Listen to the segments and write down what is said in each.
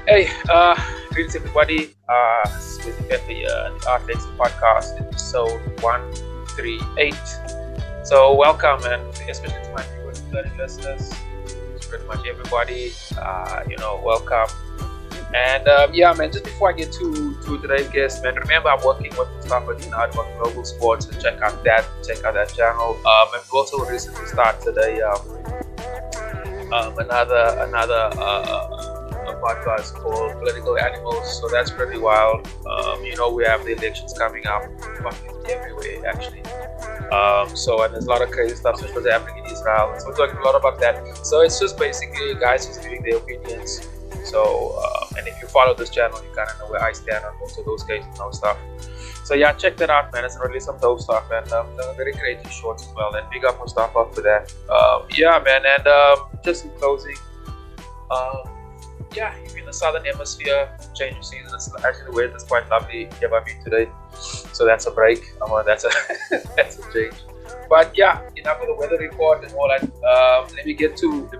Hey, greetings everybody. This is the Artlex Podcast, episode 138. So welcome, and especially to my viewers and learning listeners, pretty much everybody. Welcome. And yeah, man. Just before I get to today's guest, man, remember I'm working with Mustafa Dinard on Global Sports. So check out that channel. And we also recently started another a podcast called Political Animals. So that's pretty wild. We have the elections coming up fucking everywhere actually. And there's a lot of crazy stuff which was happening in Israel. So we're talking a lot about that. So it's just basically guys just giving their opinions. So and if you follow this channel, you kind of know where I stand on most of those cases and stuff. So yeah, check that out, man. It's really some dope stuff, and very creative shorts as well. And big up Mustafa for that. Yeah, man. And just in closing, yeah, if you're in the southern hemisphere, change of season. It's actually the weather is quite lovely here by me today, so that's a break. That's a that's a change. But yeah, enough of the weather report and all that. Let me get to the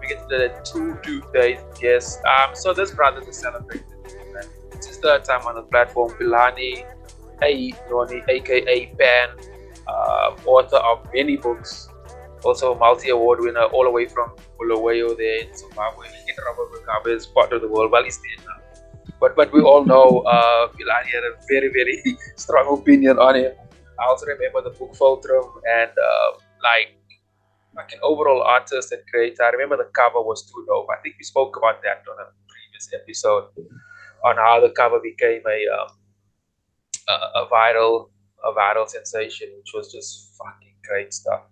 today's guest. So this brother is celebrated. This is the time on the platform. Philani A Nyoni, aka Pan, author of many books, also a multi-award winner, all the way from Bulawayo there in Zimbabwe. Is part of the world. Well, he's there now. But we all know Philani had a very, very strong opinion on him. I also remember the book Fulcrum and like an overall artist and creator. I remember the cover was too dope. I think we spoke about that on a previous episode on how the cover became a viral sensation, which was just fucking great stuff.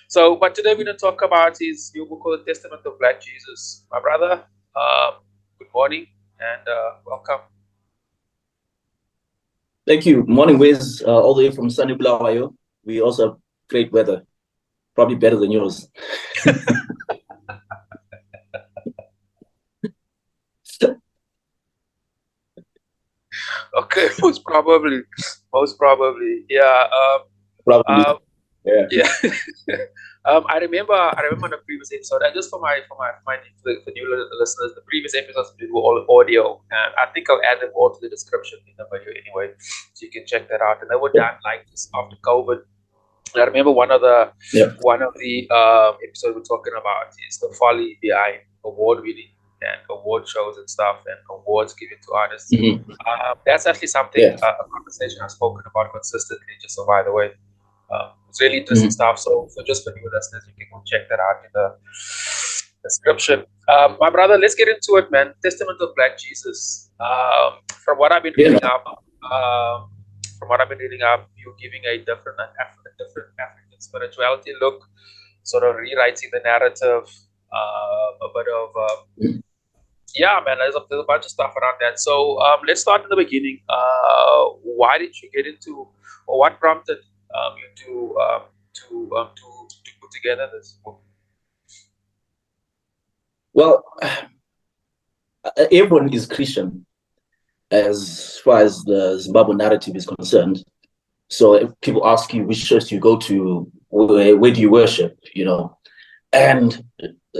So, but today we're going to talk about his new book called The Testament of Black Jesus. My brother, good morning and welcome. Thank you. Morning, Wiz, all the way from sunny Bulawayo. We also have great weather, probably better than yours. Okay, most probably, yeah. Probably. Yeah. I remember in the previous episode, and just for the new listeners, the previous episodes were all audio, and I think I'll add them all to the description in the video anyway, so you can check that out. And they were done like this after COVID. And I remember one of the episodes we're talking about is the folly behind award winning and award shows and stuff, and awards given to artists. Mm-hmm. That's actually something a conversation I've spoken about consistently. Just so by the way. It's really interesting stuff. So just for new listeners, you can go check that out in the description. My brother, let's get into it, man. Testament of Black Jesus. From what I've been reading up, you're giving a different African spirituality look, sort of rewriting the narrative. A bit of yeah, man. There's a bunch of stuff around that. So let's start in the beginning. Why did you get into, or what prompted you to put together this book? Well, everyone is Christian as far as the Zimbabwe narrative is concerned. So if people ask you which church do you go to, where do you worship, and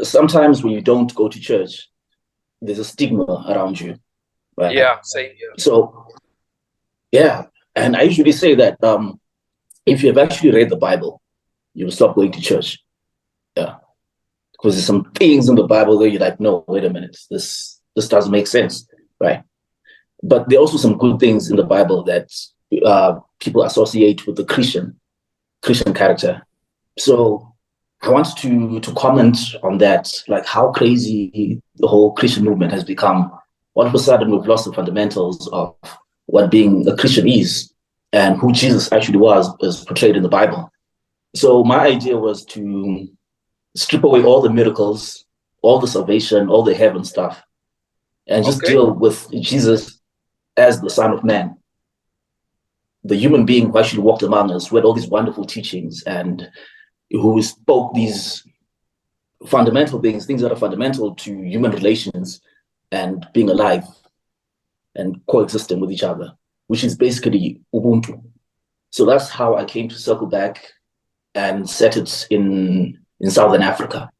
sometimes when you don't go to church, there's a stigma around you, right? Yeah, same here. So yeah, and I usually say that if you have actually read the Bible, you'll stop going to church. Yeah. Because there's some things in the Bible that you're like, no, wait a minute, this doesn't make sense, right? But there are also some good things in the Bible that people associate with the Christian character. So I want to comment on that, like how crazy the whole Christian movement has become. All of a sudden, we've lost the fundamentals of what being a Christian is and who Jesus actually was as portrayed in the Bible. So my idea was to strip away all the miracles, all the salvation, all the heaven stuff, and just deal with Jesus as the Son of Man, the human being who actually walked among us, who had all these wonderful teachings and who spoke these fundamental things that are fundamental to human relations and being alive and coexisting with each other, which is basically Ubuntu. So that's how I came to circle back and set it in Southern Africa.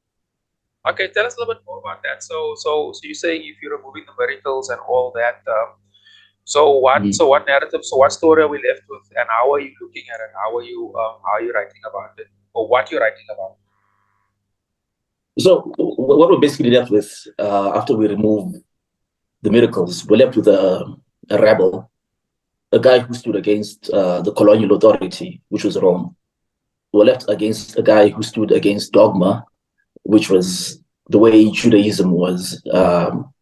Okay, tell us a little bit more about that. So you're saying if you're removing the miracles and all that, so what narrative, so what story are we left with, and how are you looking at it? How are you writing about it, or what you're writing about? So what we're basically left with after we remove the miracles, we're left with a rebel, a guy who stood against the colonial authority, which was Rome. We're left against a guy who stood against dogma, which was the way Judaism was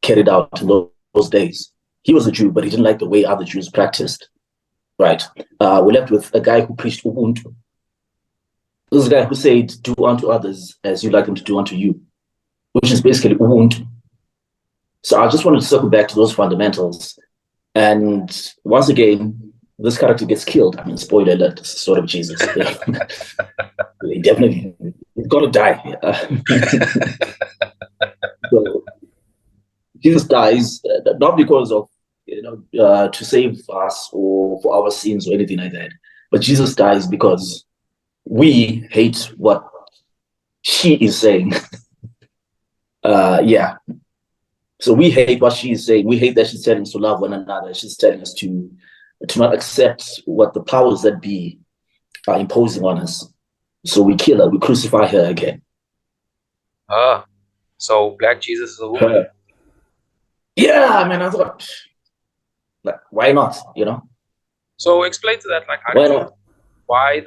carried out in those days. He was a Jew, but he didn't like the way other Jews practiced. Right. We're left with a guy who preached Ubuntu. This is a guy who said, "Do unto others as you like them to do unto you," which is basically Ubuntu. So I just wanted to circle back to those fundamentals. And once again, this character gets killed. I mean, spoiler alert, it's sort of Jesus. He definitely got to die. So Jesus dies not because of to save us or for our sins or anything like that, but Jesus dies because we hate what she is saying. Yeah. So we hate what she is saying. We hate that she's telling us to love one another. She's telling us to not accept what the powers that be are imposing on us. So we kill her. We crucify her again. So Black Jesus is a woman. Her. Yeah, I mean, I thought, like, why not? So explain to that, like, how Why did you, not? why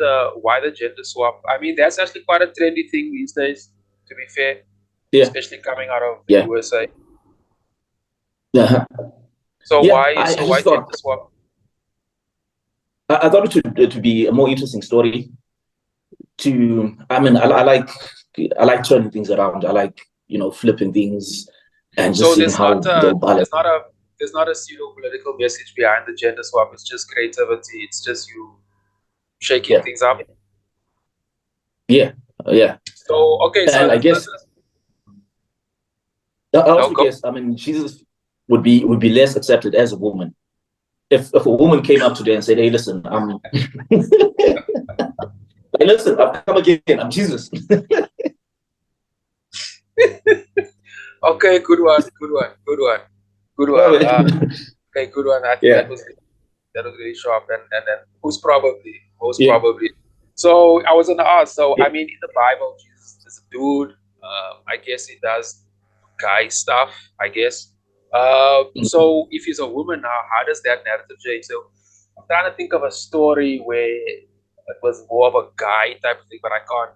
the gender swap? I mean, that's actually quite a trendy thing these days, to be fair, Yeah, especially coming out of the yeah, USA. yeah, So yeah. why, I so why just gender thought swap? I thought it would be a more interesting story. I mean, I like turning things around. I like flipping things and just So seeing there's not how they'll a balance. there's not a pseudo political message behind the gender swap. It's just creativity. It's just you shaking Yeah, things up. yeah, yeah. So okay, so And I guess I no also go. guess, I mean, Jesus would be less accepted as a woman. If a woman came up today and said, "Hey, listen, hey, listen, I've come again. I'm Jesus." Okay, good one, good one, good one, good No, one. man. Okay, good one. I think Yeah, that was really sharp. And then who's probably most yeah, probably. So I was gonna ask. So yeah. I mean, in the Bible, Jesus is a dude. I guess he does guy stuff. I guess. Mhm. So if he's a woman now, how does that narrative change? So I'm trying to think of a story where it was more of a guy type of thing, but I can't.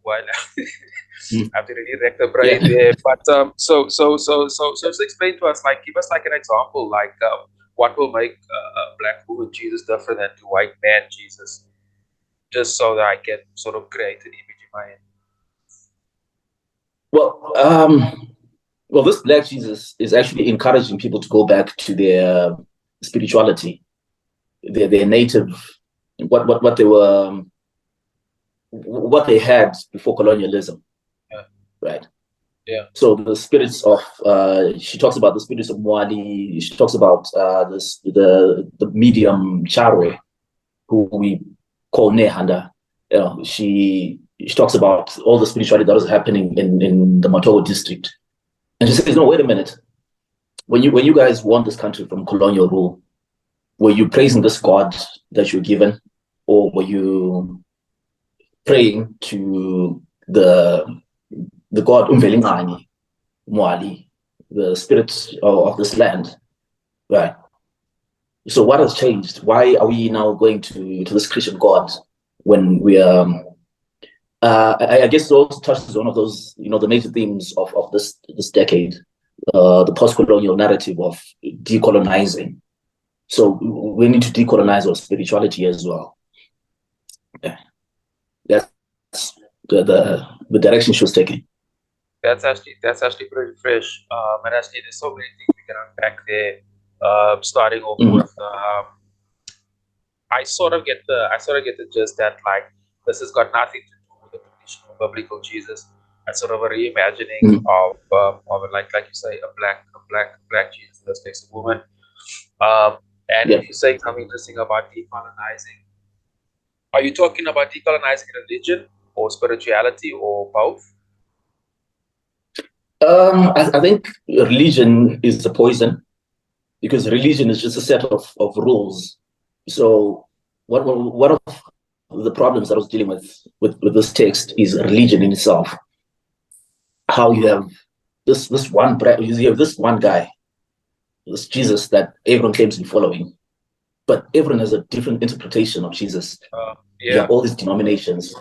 Well, Mhm. I have to really wreck the brain Yeah. there. But so just explain to us, like, give us like an example, like what will make a black woman Jesus different than to white man Jesus, just so that I can sort of create an image in my head. Well, this Black Jesus is actually encouraging people to go back to their spirituality, their native, what they were, what they had before colonialism, Yeah, right? yeah. So the spirits of, she talks about the spirits of Mwali. She talks about the medium Charwe, who we call Nehanda. She talks about all the spirituality that was happening in the Matogo district, and she says, "No, wait a minute. When you guys won this country from colonial rule, were you praising this God that you're given, or were you praying to the God Umvelingani, Mwali, the spirit of this land, right? So what has changed? Why are we now going to this Christian God when we are? I guess it also touches one of those, the major themes of this decade, the post-colonial narrative of decolonizing. So we need to decolonize our spirituality as well. Yeah. That's the direction she was taking. That's actually pretty fresh. And actually, there's so many things we can unpack there. Starting off Mhm. with I sort of get the gist that, like, this has got nothing to do with the traditional biblical Jesus. It's sort of a reimagining Mhm. of it, like you say, a black Jesus that takes a woman. And Yeah. if you say something interesting about decolonizing, are you talking about decolonizing religion or spirituality or both? I think religion is the poison, because religion is just a set of rules. So one of the problems I was dealing with this text is religion in itself. How you have this one you have this one guy, this Jesus that everyone claims to be following, but everyone has a different interpretation of Jesus. You have all these denominations.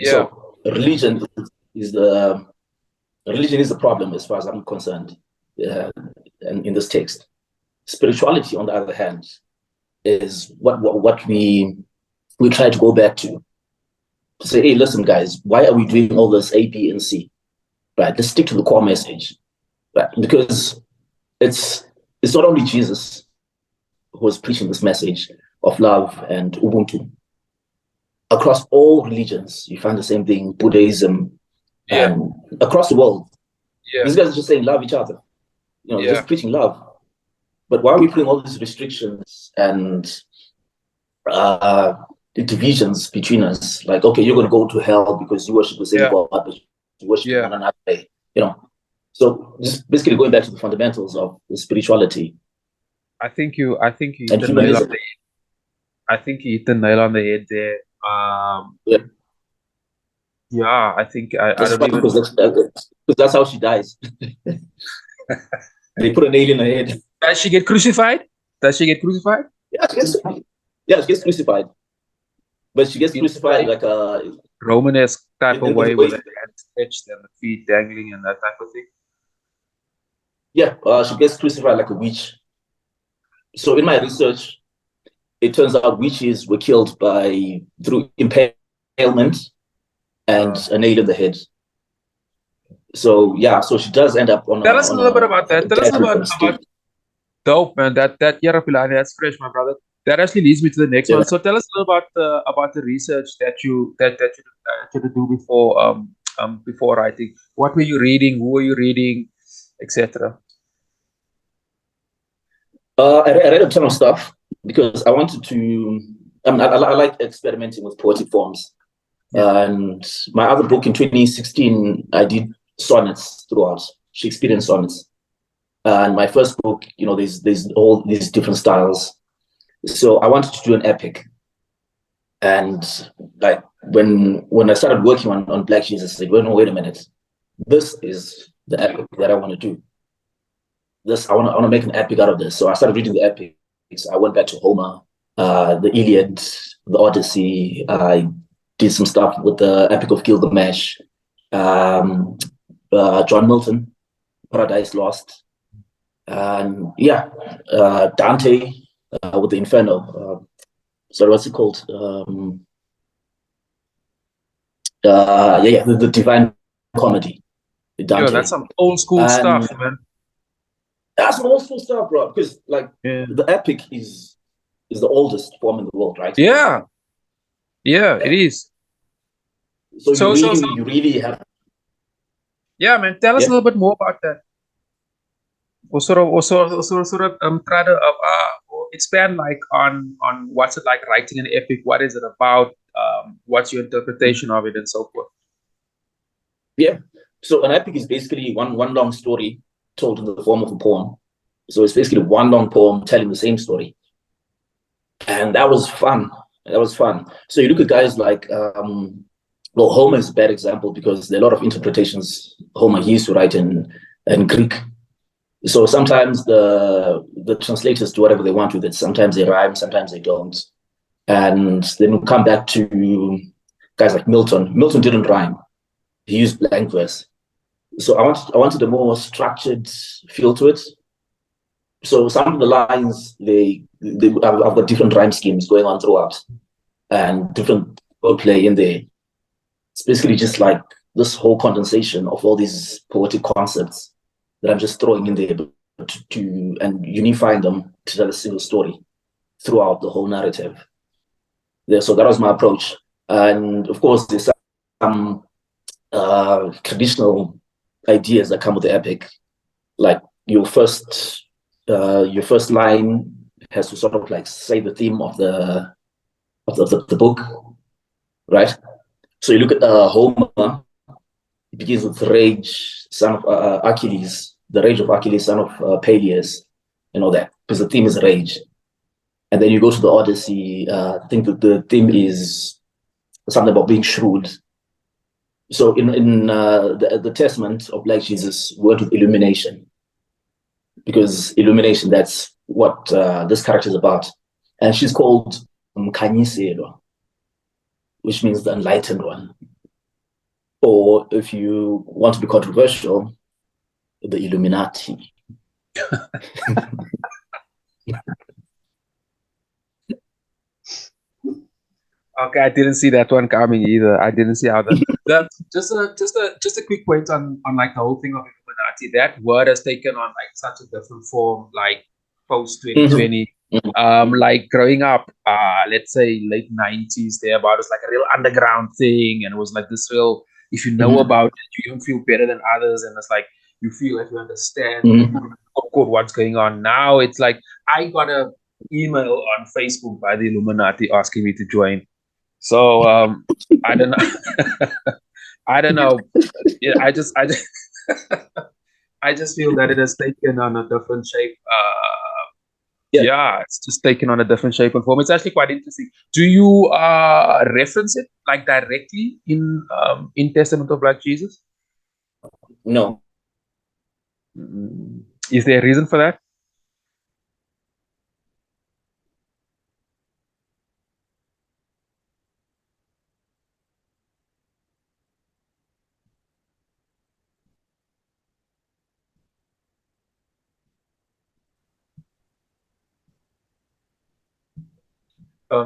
So is the religion is the problem as far as I'm concerned, and in this text. Spirituality, on the other hand, is what we try to go back to say, hey, listen, guys, why are we doing all this A, B, and C? Right? Let's stick to the core message, right? Because it's not only Jesus who is preaching this message of love and Ubuntu. Across all religions, you find the same thing, Buddhism, and across the world. These guys are just saying love each other. Just preaching love. But why are we putting all these restrictions and divisions between us? Like, okay, you're going to go to hell because you worship the same God, but you worship one another. So just basically going back to the fundamentals of the spirituality. I think you hit the nail on the head. I think you hit the nail on the head there. I think I don't even, because that's how she dies. They put a nail in her head. Does she get crucified? Yeah, she gets crucified. But she gets crucified like a Romanesque type of way, with the hands stretched and the feet dangling and that type of thing. Yeah, she gets crucified like a witch. So in my research, it turns out witches were killed through impalement and a nail in the head. So so she does end up on. Tell us a little bit about that. Tell us about dope, man. That Philani, that's fresh, my brother. That actually leads me to the next one. So tell us a little about the research that you did do before writing. What were you reading? Who were you reading, etc. I read a ton of stuff because I wanted to. I like experimenting with poetic forms. And my other book in 2016, I did sonnets throughout, Shakespearean sonnets. And my first book, there's all these different styles. So I wanted to do an epic. And like when I started working on Black Jesus, I said, well, no, wait a minute. This is the epic that I want to do. I want to make an epic out of this. So I started reading the epics. I went back to Homer, the Iliad, the Odyssey. I did some stuff with the Epic of Gilgamesh, John Milton, Paradise Lost, and Dante with the Inferno. Sorry, what's it called? The Divine Comedy. Dante. Yo, that's some old school stuff, man. That's some old school stuff, bro. Because the epic is the oldest form in the world, right? Yeah, it is. So you really have. Yeah, man. Tell us a little bit more about that. Or sort of try to expand on what's it like writing an epic. What is it about? What's your interpretation of it, and so forth. Yeah. So an epic is basically one long story told in the form of a poem. So it's basically one long poem telling the same story. And that was fun. So you look at guys like, Homer is a bad example because there are a lot of interpretations Homer used to write in Greek. So sometimes the translators do whatever they want with it. Sometimes they rhyme, sometimes they don't. And then we come back to guys like Milton. Milton didn't rhyme. He used blank verse. So I wanted a more structured feel to it. So some of the lines, I've got different rhyme schemes going on throughout and different wordplay in there. It's basically just like this whole condensation of all these poetic concepts that I'm just throwing in there and unifying them to tell a single story throughout the whole narrative. So that was my approach. And of course, there's some traditional ideas that come with the epic. Like your first line has to sort of like say the theme of the book, right? So you look at Homer, begins with Rage, son of Achilles, the rage of Achilles, son of Peleus, and all that, because the theme is rage. And then you go to the Odyssey. I think that the theme is something about being shrewd. So in the Testament of Black Jesus, word with illumination, because illumination, that's what this character is about. And she's called Mkhanyiselo, which means the enlightened one. Or if you want to be controversial, the Illuminati. Okay, I didn't see that one coming either. I didn't see how that. Just a quick point on like the whole thing of Illuminati. That word has taken on like such a different form, like post 2020. Like growing up, let's say late 90s, thereabout, it was like a real underground thing, and it was like this real. If you know about it, you don't feel better than others, and it's like you feel like you understand what's going on. Now it's like I got a email on Facebook by the Illuminati asking me to join. So I don't know. I don't know. Yeah, I just I just feel that it has taken on a different shape. Yeah, it's just taken on a different shape and form. It's actually quite interesting. Do you reference it like directly in Testament of Black Jesus? No. Is there a reason for that?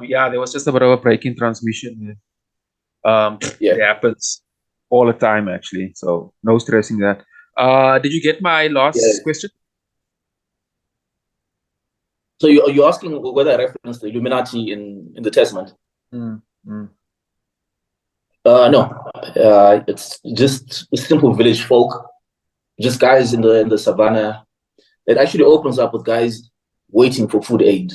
Yeah, there was just a bit of a break in transmission. It happens all the time, actually. So no stressing that. Did you get my last question? So you're asking whether I reference the Illuminati in the Testament? No. It's just simple village folk, just guys in the savannah. It actually opens up with guys waiting for food aid.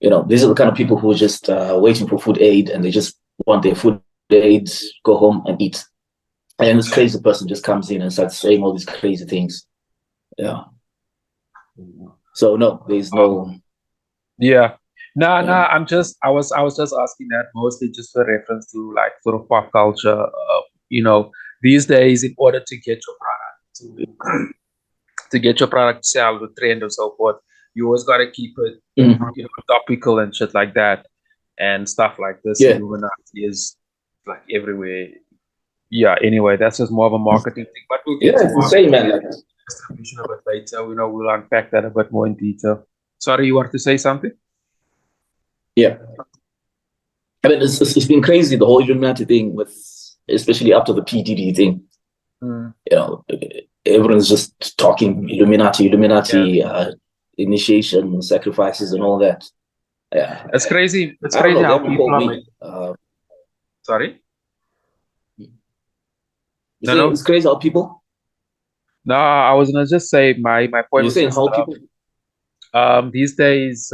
You know, these are the kind of people who are just waiting for food aid, and they just want their food aid, go home and eat. And this crazy person just comes in and starts saying all these crazy things. Yeah. So no, there's no. Yeah. No, I was just asking that mostly just for reference to like sort of pop culture. You know, these days, in order to get your product to get your product to sell, the trend and so forth, you always got to keep it, you know, topical and shit like that, and stuff like this. Yeah. Illuminati is like everywhere. Yeah. Anyway, that's just more of a marketing thing, but we'll get to the same man. Like distribution a bit later. You know, we'll unpack that a bit more in detail. Sorry, you want to say something? Yeah. I mean, it's been crazy, the whole Illuminati thing, with especially after the PDD thing. You know, everyone's just talking Illuminati, initiation, sacrifices, and all that. Yeah, it's crazy. It's crazy how people are. Sorry. No, it's crazy how people. No, I was gonna just say my point. You're saying how people. These days,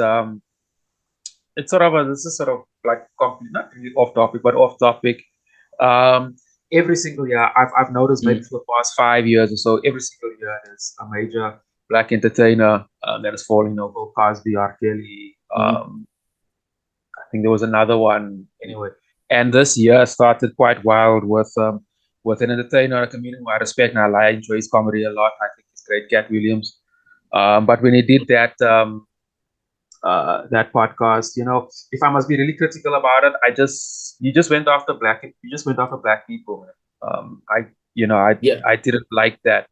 it's sort of this is sort of like not really off topic, but off topic. Every single year, I've noticed maybe for the past 5 years or so, every single year there's a major black entertainer that is falling over. Cosby, R. Kelly. I think there was another one anyway. And this year started quite wild with an entertainer, a comedian who I respect and I enjoy his comedy a lot. I think he's great, Cat Williams. But when he did that that podcast, you know, if I must be really critical about it, you just went after black people. I didn't like that.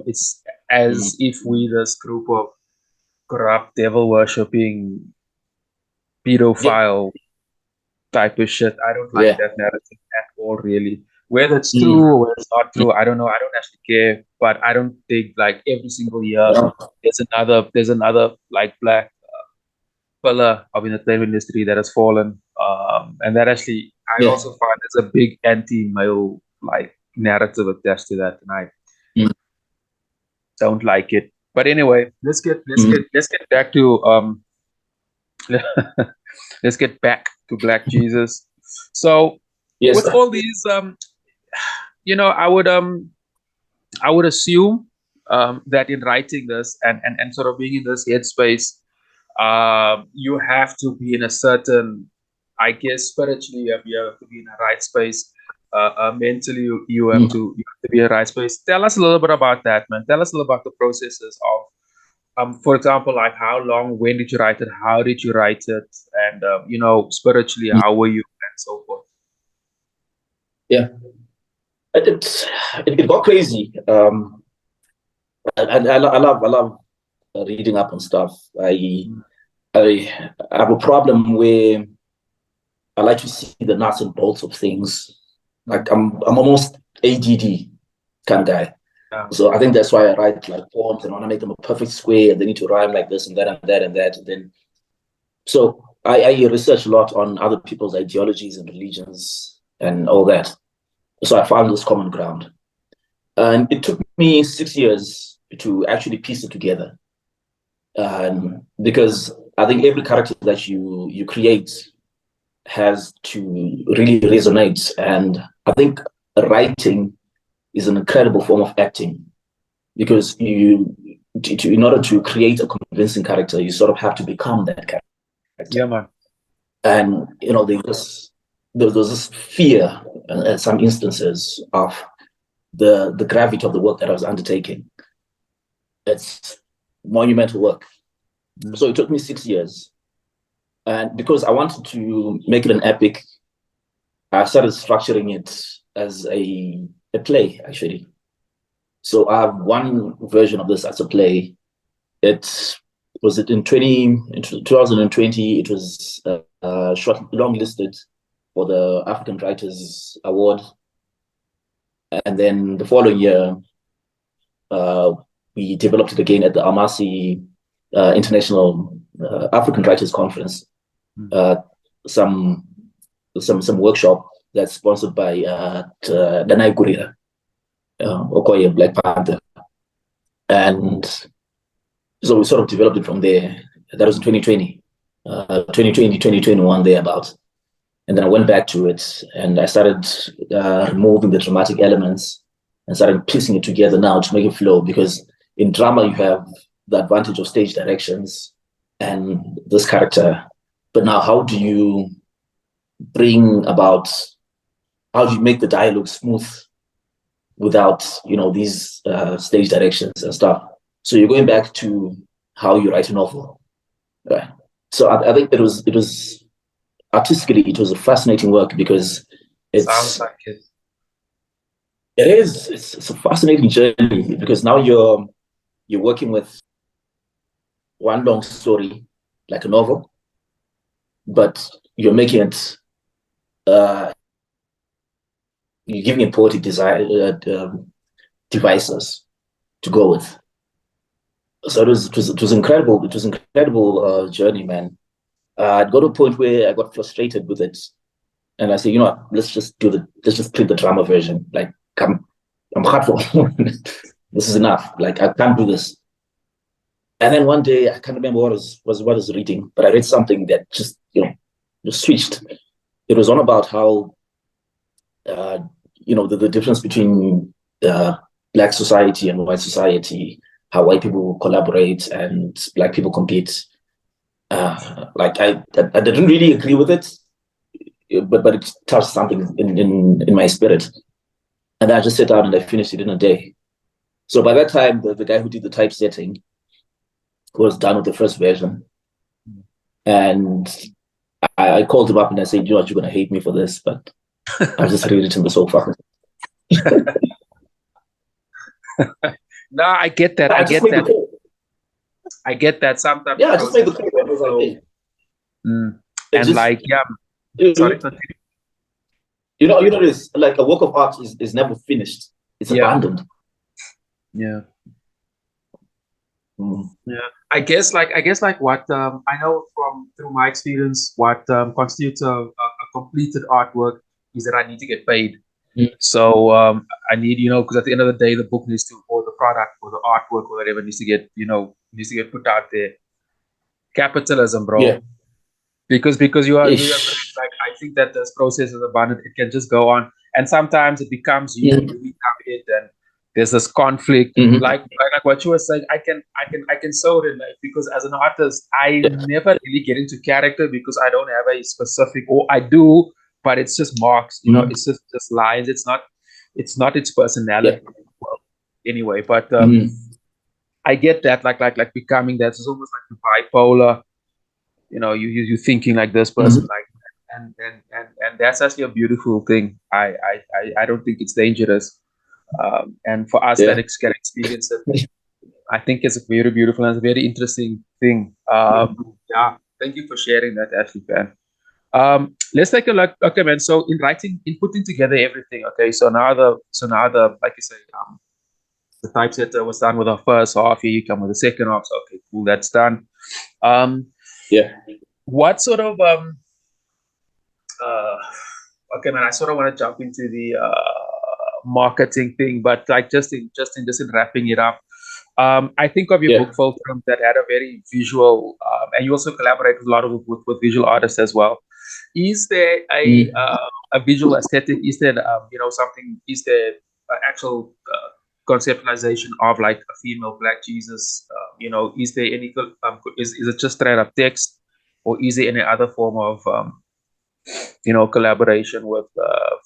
It's as if we, this group of corrupt, devil worshipping, pedophile type of shit. I don't like that narrative at all, really. Whether it's true or whether it's not true, I don't know. I don't actually care. But I don't think like every single year there's another like black pillar of entertainment industry that has fallen. And that actually I also find there's a big anti-male like narrative attached to that, and I don't like it. But anyway, let's get back to let's get back to Black Jesus. So with all these I would assume that in writing this and sort of being in this headspace, you have to be in a certain, I guess, spiritually, you have to be in a right space. Mentally, you have to be in a right space. Tell us a little bit about that, man. Tell us a little about the processes of, for example, like how long, when did you write it, how did you write it, and spiritually, how were you, and so forth. Yeah, it got crazy. I love reading up on stuff. I have a problem where I like to see the nuts and bolts of things. Like I'm almost ADD kind of guy. Yeah. So I think that's why I write like poems and I want to make them a perfect square. They need to rhyme like this and that and that and that. And then, so I research a lot on other people's ideologies and religions and all that. So I found this common ground. And it took me 6 years to actually piece it together. Because I think every character that you create has to really resonate. And I think writing is an incredible form of acting, because in order to create a convincing character, you sort of have to become that character. Yeah, man. And there's this fear in some instances of the gravity of the work that I was undertaking. It's monumental work. So it took me 6 years. And because I wanted to make it an epic, I started structuring it as a play, actually. So I have one version of this as a play. It was in 2020. It was longlisted for the African Writers Award. And then the following year, we developed it again at the Almasi International African Writers Conference. Some workshop that's sponsored by Danai Gurira, Okoye Black Panther. And so we sort of developed it from there. That was in 2020, 2021, thereabout. And then I went back to it and I started removing the dramatic elements and started piecing it together now to make it flow. Because in drama, you have the advantage of stage directions and this character. But now, how do you make the dialogue smooth without, these stage directions and stuff? So you're going back to how you write a novel, right? So I think it was artistically, it was a fascinating work because Sounds like it. It is. It's a fascinating journey because now you're working with one long story, like a novel, but you're making it, you're giving it poetic devices to go with. So it was incredible. It was an incredible journey, man. I got to a point where I got frustrated with it, and I said, let's just print the drama version. Like I'm hard for this is enough. Like I can't do this. And then one day I can't remember what I was reading, but I read something that just switched. It was all about how the difference between Black society and white society, how white people collaborate and Black people compete. Like I didn't really agree with it, but it touched something in my spirit, and I just sat down and I finished it in a day. So by that time, the guy who did the typesetting was done with the first version, and I called him up and I said, you're going to hate me for this, but I'll just read it in the sofa. No, I get that. I get that. Sometimes. Yeah, I just made the call. I was like, hey. Sorry. This like a work of art is never finished. It's abandoned. Yeah. Yeah. I guess like what I know through my experience, what constitutes a completed artwork is that I need to get paid. So I need, because at the end of the day, the book needs to, or the product, or the artwork, or whatever needs to get put out there. Capitalism, bro. Yeah. Because you are like, I think that this process is abundant. It can just go on. and sometimes it becomes you become it, and there's this conflict. Like what you were saying, I can so relate, because as an artist I never really get into character, because I don't have a specific, or I do, but it's just marks, it's just lines. It's not its personality. Well, anyway, but I get that, like becoming that. It's almost like the bipolar. You thinking like this person, like, and that's actually a beautiful thing. I don't think it's dangerous. And for us that can experience it, I think it's a very beautiful and a very interesting thing. Yeah, thank you for sharing that, Ashley, man. Let's take a look. Okay, man. So in putting together everything. Okay, so now the like you say, the typesetter was done with our first half. Here you come with the second half. So okay, cool, that's done. Um, what sort of uh, okay, man. I sort of want to jump into the marketing thing, but like just in wrapping it up. I think of your book Fulcrum that had a very visual, and you also collaborate with a lot of with visual artists as well. Is there a visual aesthetic? Is there something? Is there actual conceptualization of like a female Black Jesus? Is there any? Is it just straight up text, or is there any other form of collaboration with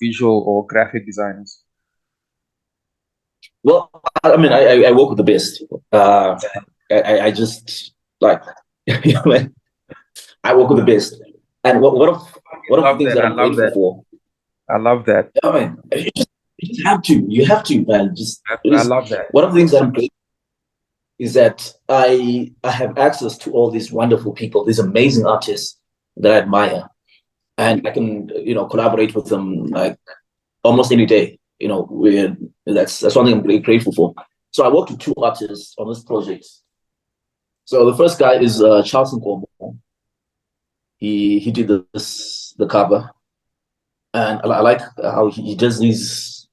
visual or graphic designers? Well, I mean, I work with the best. I just like, I work with the best. And one of the things that I'm grateful for. I love that. I mean, you just have to. You have to, man. I love that. One of the things that I'm grateful is that I have access to all these wonderful people, these amazing artists that I admire, and I can collaborate with them like almost any day. That's something I'm really grateful for. So I worked with two artists on this project. So the first guy is Charleston Corbo. He did the cover, and I like how he does these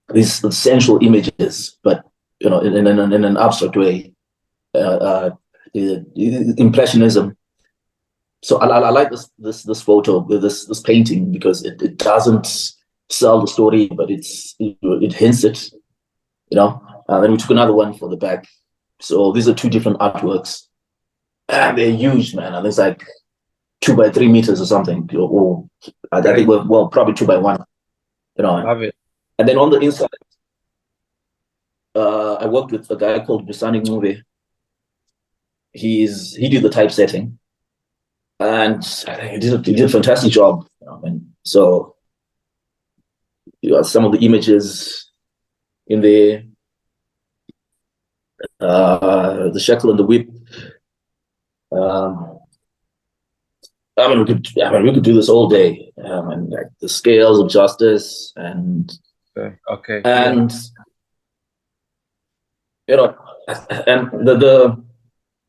essential images, but in an abstract way, impressionism. So I like this photo, this painting, because it doesn't sell the story, but it hints it. Then we took another one for the back. So these are two different artworks, and they're huge, man. I think it's like 2 by 3 meters or something. Or I think probably 2 by 1. Love it. And then on the inside, I worked with a guy called Philani A Nyoni. He did the typesetting, and he did a fantastic job. And so you got some of the images in there, the shekel and the whip. I mean, we could do this all day. And like the scales of justice and okay. And and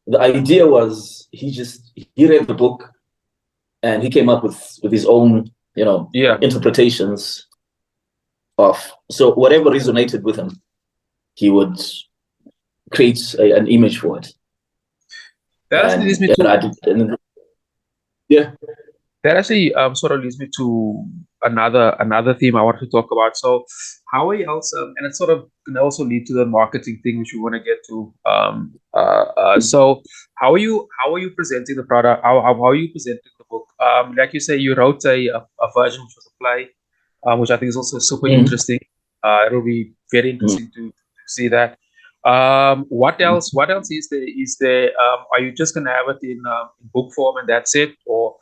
the idea was he read the book and he came up with his own interpretations of, so whatever resonated with him, he would create an image for it. That actually leads me That actually sort of leads me to another theme I want to talk about. So how are you also, and it sort of can also lead to the marketing thing which we want to get to. So how are you presenting the product? How are you presenting the book? Like you say, you wrote a version which was a play, which I think is also super interesting. It'll be very interesting to see that. What else is there? Are you just gonna have it in book form and that's it, or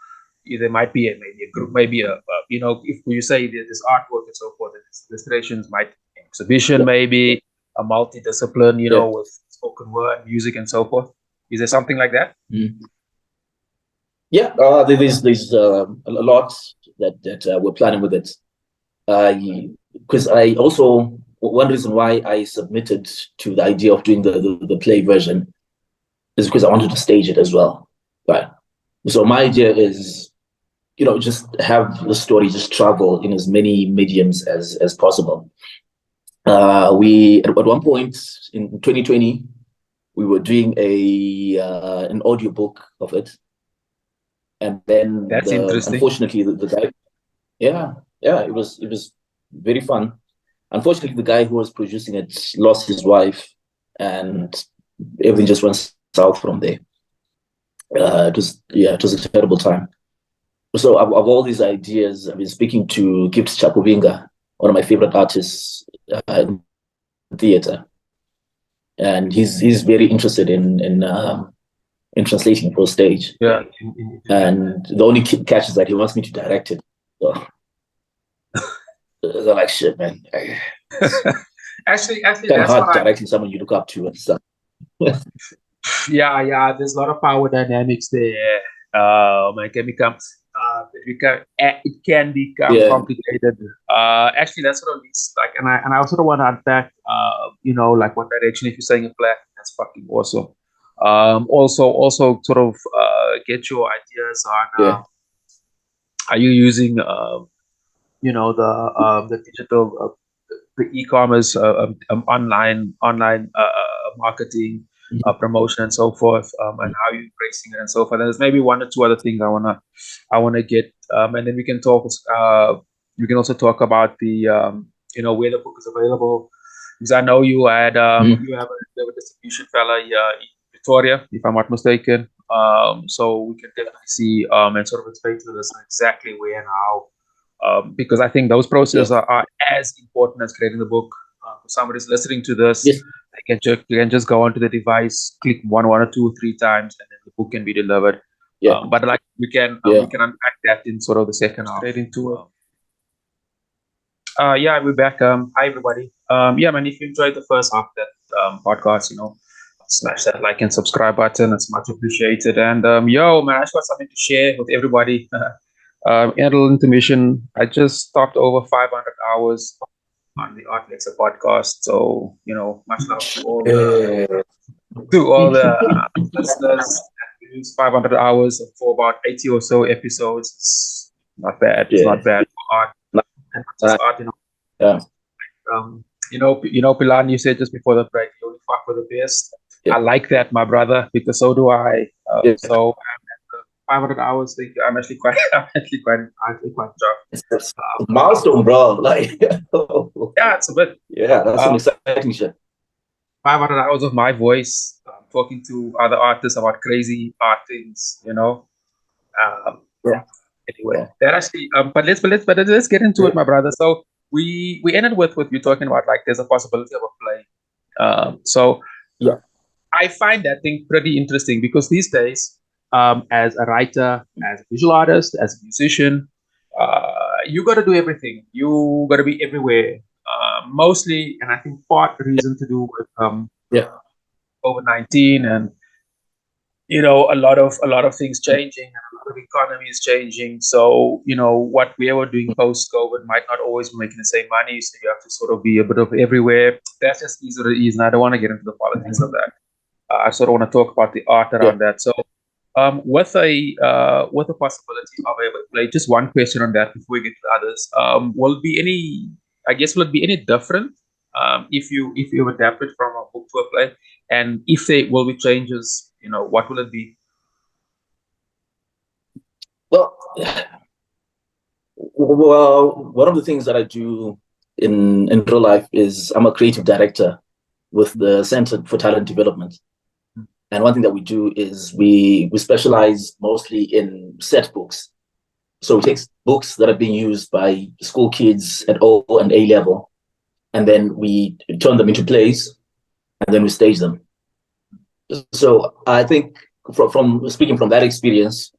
there might be maybe a group, maybe if you say there's artwork and so forth, illustrations, might be an exhibition, maybe a multidiscipline, with spoken word, music, and so forth. Is there something like that? Yeah, there's a lot that we're planning with it. Because I also, one reason why I submitted to the idea of doing the play version is because I wanted to stage it as well. Right. So my idea is, just have the story just travel in as many mediums as possible. We at one point in 2020, we were doing an audiobook of it, and then that's interesting. Unfortunately, the guy, yeah, it was very fun. Unfortunately, the guy who was producing it lost his wife, and everything just went south from there. It was a terrible time. So of all these ideas, I've been speaking to Gift Chakuvinga, one of my favorite artists in theater, and he's very interested in translating for stage. Yeah. And the only catch is that he wants me to direct it. So they're like, shit, man. Actually, Kind of that's hard what I. directing someone you look up to and stuff. Yeah. There's a lot of power dynamics there. It can become, it can become Yeah, complicated. Actually, that's sort of leads like, and I also want to unpack, like what direction if you're saying a play, that's fucking awesome. Also, sort of, get your ideas on. yeah. Are you using, the digital, the e-commerce, online marketing, promotion, and so forth, and how you're embracing it and so forth. And there's maybe one or two other things I wanna get, and then we can talk. We can also talk about the, where the book is available, because I know Mhm. you have a distribution fella here in Victoria, if I'm not mistaken. So we can definitely see, and sort of explain to us exactly where and how, because I think those Yeah. processes are as important as creating the book. If somebody's listening to this, Yes. they can just go onto the device, click one or two or three times, and then the book can be delivered. Yeah. But like we Yeah. can unpack that in sort of the second half. Straight into it. Yeah, we're back. Hi everybody. Yeah, man, if you enjoyed the first half of that podcast, smash that like and subscribe button. It's much appreciated. And yo, man, I just got something to share with everybody. In a little intermission, I just stopped over 500 hours on the Art Lexcia podcast. So, much love to all the Uh, to all the listeners. We use 500 hours for about 80 or so episodes. It's not bad. It's yeah. not bad for art, Nah, and not just art. yeah. Pilan, you said just before the break, you only fuck with the best. Yeah. I like that, my brother, because so do I. Yeah. So I'm at the 500 hours. Think I'm actually quite, I'm actually quite chuffed. It's a milestone, bro. Like, Yeah, it's a bit. yeah, that's some Um, exciting shit. 500 hours of my voice, talking to other artists about crazy art things. Um, Yeah. anyway, Yeah. that actually, but let's get into it, Yeah. my brother. So we ended with you talking about like there's a possibility of a play. So Yeah. I find that thing pretty interesting because these days, as a writer, as a visual artist, as a musician, you got to do everything. You got to be everywhere. Mostly, and I think part reason to do with Yeah. COVID-19, and a lot of things changing, and a lot of economy is changing. So what we were doing post COVID might not always be making the same money. So you have to sort of be a bit of everywhere. That's just easy to ease, and I don't want to get into the politics of that. I sort of want to talk about the art Yeah. around that. So, with a possibility of a play, just one question on that before we get to the others. Will it be any? I guess will it be any different, if you adapt it from a book to a play, and if there will be changes, what will it be? Well, one of the things that I do in real life is I'm a creative director with the Center for Talent Development. And one thing that we do is we specialize mostly in set books. So we take books that are being used by school kids at O and A level, and then we turn them into plays, and then we stage them. So I think from speaking from that experience,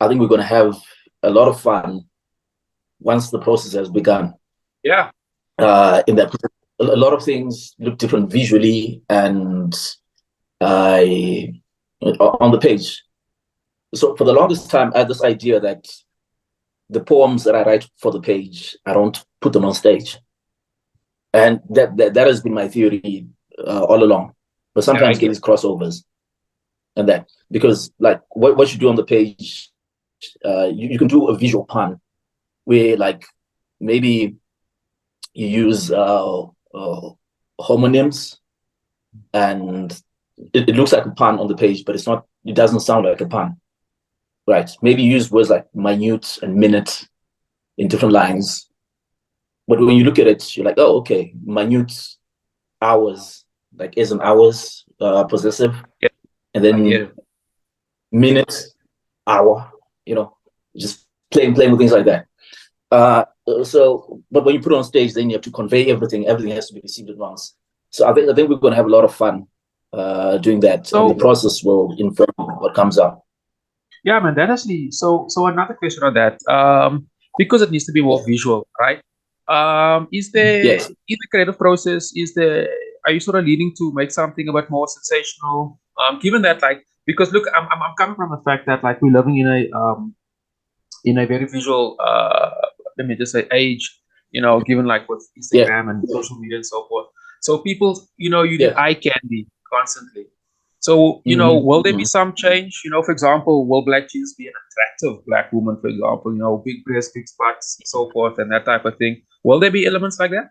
I think we're going to have a lot of fun once the process has begun. Yeah, In that, a lot of things look different visually and on the page. So for the longest time, I had this idea that the poems that I write for the page, I don't put them on stage, and that has been my theory all along. But I sometimes like get it. these crossovers, and that because like what you do on the page, you can do a visual pun where like maybe you use homonyms, and it looks like a pun on the page, but it's not. It doesn't sound like a pun, right? Maybe use words like minute and minute in different lines, But when you look at it, you're like, oh, okay, minute hours, like isn't hours possessive, Yeah, and I get then it. minutes, hour, just playing with things like that. But when you put it on stage, then you have to convey everything. Everything has to be received at once. So I think we're going to have a lot of fun doing that, and the So process will inform what comes out. yeah, man, that actually. So another question on that. Because it needs to be more visual, right? Is there Yes. in the creative process? Are you sort of leaning to make something a bit more sensational? Given that, like, because look, I'm coming from the fact that like we're living in a very visual let me just say age, given like with Yeah. Instagram and social media and so forth. So people, you need Yeah. eye candy constantly. So, will there be Mm-hmm. some change? For example, will Black Jesus be an attractive Black woman, for example, big breasts, big butts, so forth, and that type of thing? Will there be elements like that?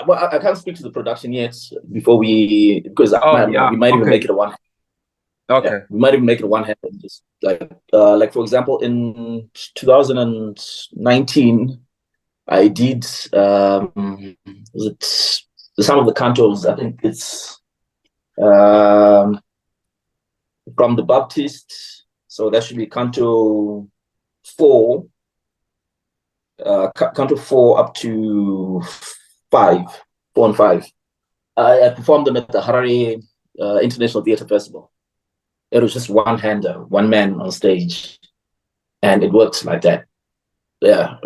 Well, I can't speak to the production yet because Oh, yeah. we might even Okay. make it a one. Yeah, Okay. we might even make it a one hand. Just like for example, in 2019, I did was it some of the cantos? I think it's um, from the Baptist, so that should be canto 4, canto 4 up to 5, 4 and 5. I performed them at the Harare International Theatre Festival. It was just one hander, one man on stage, and it worked like that. Yeah.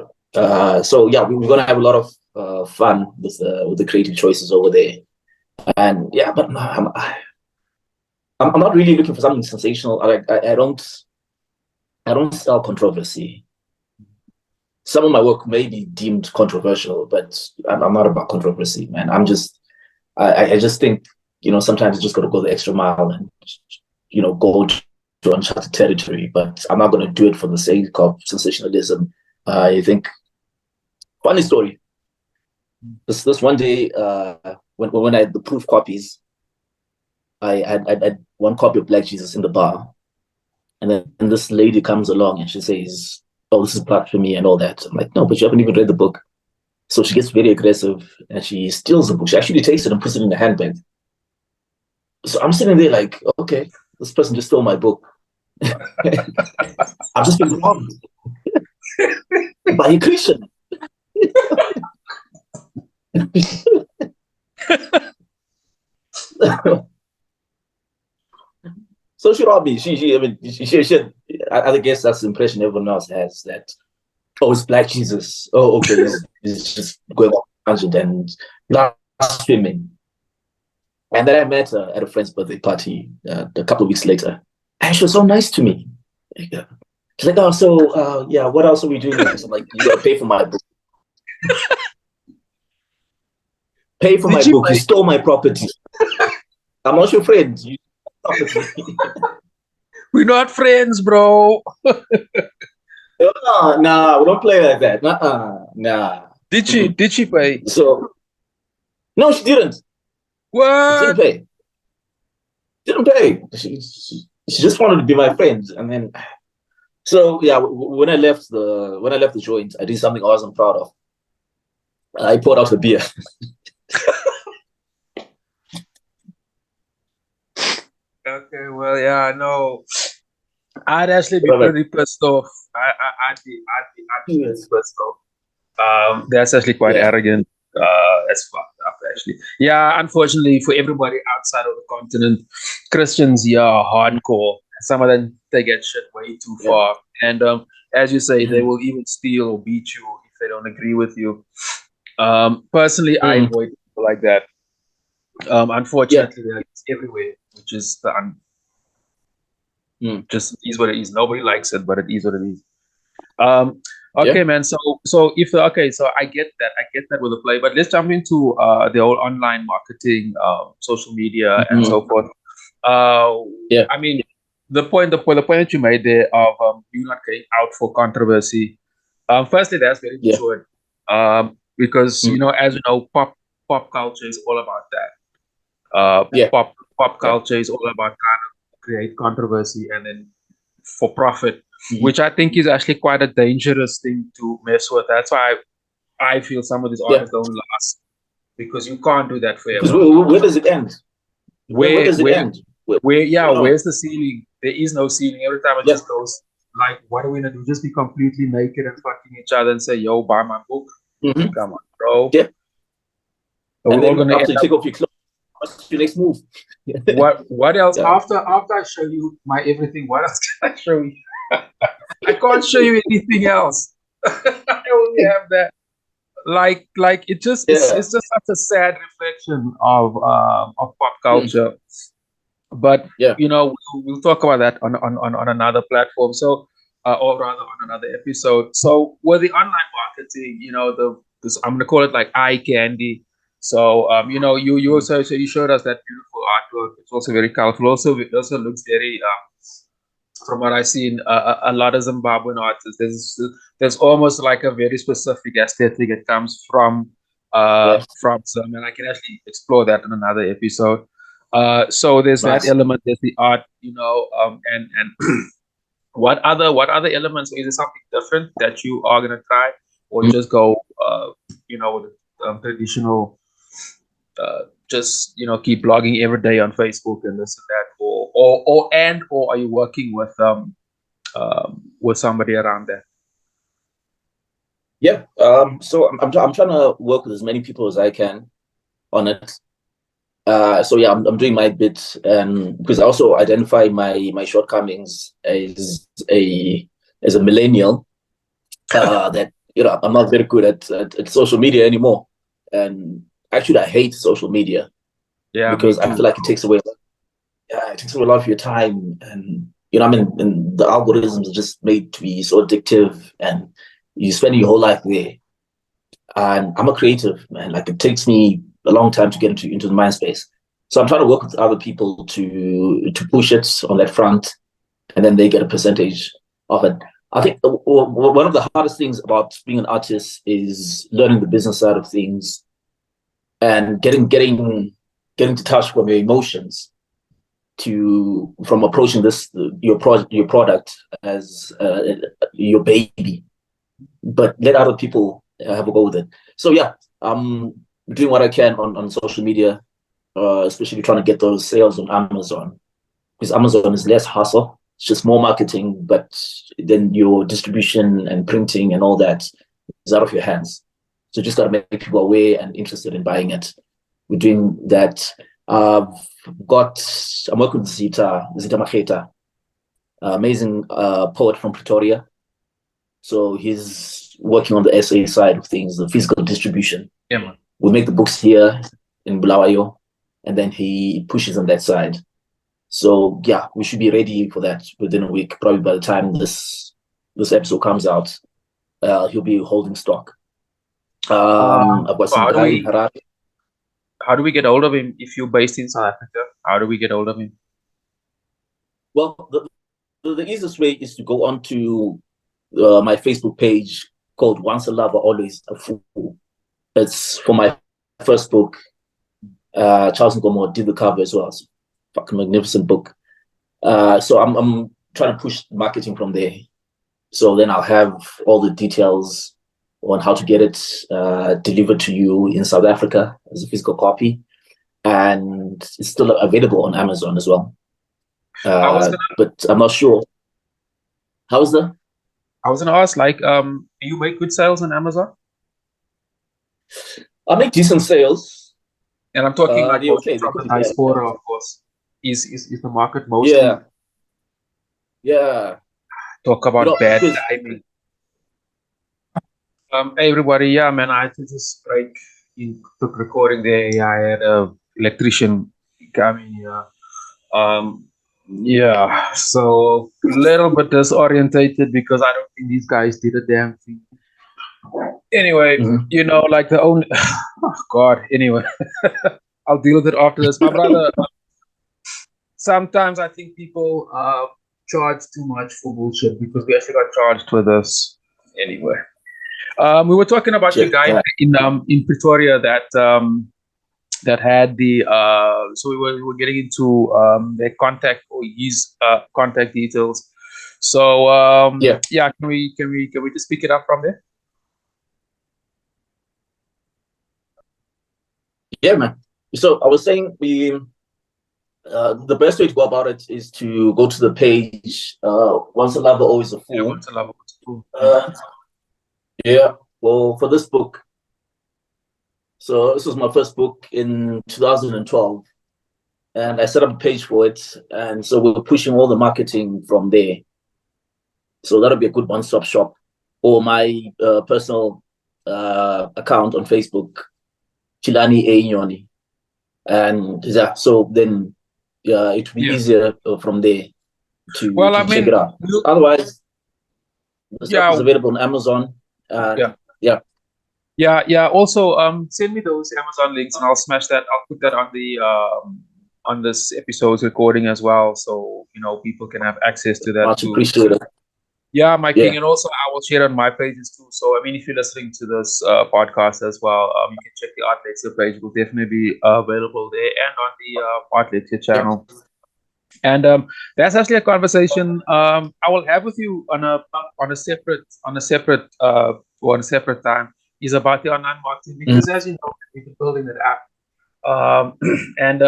So yeah, we're gonna have a lot of fun with the creative choices over there, and yeah, but no, I'm not really looking for something sensational. I don't sell controversy. Some of my work may be deemed controversial, but I'm not about controversy, man. I just think sometimes you just got to go the extra mile and go to uncharted territory. But I'm not going to do it for the sake of sensationalism. I think funny story. This one day, when I had the proof copies, I had one copy of Black Jesus in the bar, and then this lady comes along and she says, "Oh, this is blasphemy and all that." I'm like, "No, but you haven't even read the book." So she gets very aggressive and she steals the book. She actually takes it and puts it in the handbag. So I'm sitting there like, okay, this person just stole my book. I've just been robbed by a Christian. So she robbed me. I mean, I guess that's the impression everyone else has that, oh, it's Black Jesus. Oh, okay, he's just going off tangent and blaspheming. And then I met her at a friend's birthday party a couple of weeks later. And she was so nice to me. She's like, oh, so yeah, what else are we doing next? I'm like, you gotta pay for my book. Pay for my book. You stole my property. I'm not your friend. You We're not friends, bro. Nah, we don't play like that. Nah. Did she pay? So no, she didn't. She didn't What? pay. Didn't pay. She just wanted to be my friend. And then so yeah, when I left the joint, I did something I wasn't proud of. I poured out the beer. Okay, well, yeah, no. I'd actually be pretty pissed off. I'd be pretty pissed off. That's actually quite arrogant. That's fucked up, actually. Yeah, unfortunately, for everybody outside of the continent, Christians here are hardcore. Some of them they get shit way too far, and as you say, they will even steal or beat you if they don't agree with you. Personally, I avoid people like that. Unfortunately, it's everywhere, which is just is what it is. Nobody likes it, but it is what it is. Okay, man. So so I get that. I get that with the play, but let's jump into the whole online marketing, social media, and so forth. I mean, the point that you made there of you not going out for controversy. Firstly, that's very mature. Because as you know, pop culture is all about that. Pop culture is all about trying to create controversy and then for profit. which I think is actually quite a dangerous thing to mess with. That's why I feel some of these Yeah. artists don't last, because you can't do that Because forever. where does it end? Where does it end? Where's the ceiling? There is no ceiling. Every time it Yeah. just goes like, what are we gonna do? Just be completely naked and fucking each other and say, "Yo, buy my book." Mhm. Come on, bro. Yeah. Are we And all then gonna after end you up? take off your clothes, what's your next move? What else? Yeah. After I show you my everything, what else can I show you? I can't show you anything else. I only have that. Like Yeah. it's just such a sad reflection of pop Mm. culture. But Yeah. we'll talk about that on another platform. So, or rather on another episode. So, with the online marketing, I'm gonna call it like eye candy. So, you Mm. also, so you showed us that beautiful artwork. It's also very colorful. Also, it also looks very from what I've seen, a lot of Zimbabwean artists. There's almost like a very specific aesthetic that comes Yes. from them, and I can actually explore that in another episode. So there's that Nice. element, there's the art, and what other elements? Is there something different that you are gonna try, or Mm. just go, with traditional? Just keep blogging every day on Facebook and this and that, or are you working with somebody around there? Yeah. So I'm trying to work with as many people as I can on it. So yeah, I'm doing my bit, because I also identify my shortcomings as a millennial, that I'm not very good at social media anymore, and actually I hate social media Yeah, me because I too. feel like it takes away a lot of your time, and and the algorithms are just made to be so addictive, and you spend your whole life there. And I'm a creative, man. Like, it takes me a long time to get into the mind space. So I'm trying to work with other people to push it on that front, and then they get a percentage of it. I think one of the hardest things about being an artist is learning the business side of things, and getting to touch from your emotions, from approaching your product as your baby, but let other people have a go with it. So yeah, I'm doing what I can on social media, especially trying to get those sales on Amazon, because Amazon is less hassle. It's just more marketing, but then your distribution and printing and all that is out of your hands. So you just got to make people aware and interested in buying it. We're doing that. I've I'm working with Zita Macheta, amazing poet from Pretoria. So he's working on the SA side of things, the physical distribution. Yeah, man. We make the books here in Bulawayo, and then he pushes on that side. So yeah, we should be ready for that within a week. Probably by the time this episode comes out, he'll be holding stock. I've got So some guy in Harare. how do we get hold of him if you're based in South Africa? How do we get hold of him? Well, the easiest way is to go on to my Facebook page called Once a Lover, Always a Fool. It's for my first book. Charles Nkomo did the cover as well. It's a fucking magnificent book. So I'm trying to push marketing from there. So then I'll have all the details on how to get it delivered to you in South Africa as a physical copy, and it's still available on Amazon as well. But I'm not sure. How's the? I was gonna ask, like, do you make good sales on Amazon? I make decent sales. And I'm talking like They're mostly okay. They from could the be better. diaspora, of course. Is the market mostly? Yeah, yeah. Talk about bad Because timing. Hey everybody, yeah, man, I had to just break in took recording there. Yeah, I had a electrician coming here. Yeah, so a little bit disorientated because I don't think these guys did a damn thing. Anyway, Mhm. like the only, oh God. Anyway, I'll deal with it after this. My brother, sometimes I think people charge too much for bullshit because we actually got charged for this. Anyway, we were talking about the Yeah, guy yeah. in Pretoria that had the so we were getting into their contact or his contact details. So Yeah. can we just pick it up from there? Yeah, man. So I was saying the best way to go about it is to go to the page. Once a lover, always a Yeah, fool. once a lover, once a fool. Yeah. Well, for this book, so this was my first book in 2012, and I set up a page for it, and so we're pushing all the marketing from there. So that'll be a good one-stop shop. Or my personal account on Facebook, Philani A Nyoni, and yeah, so then it will be easier from there to Well, I check mean, it out. Otherwise, the stuff is yeah, available on Amazon. yeah. Yeah. Yeah. Also, send me those Amazon links, and I'll smash that. I'll put that on the on this episode's recording as well, so people can have access to that Much too. appreciated. Yeah, my king, Yeah. and also I will share on my pages too. So I mean, if you're listening to this podcast as well, you can check the Art Lexcia page. It will definitely be available there and on the Art Lexcia channel. And that's actually a conversation I will have with you on a separate or on a separate time. Is about the online marketing because, as you know, we've been building that app, and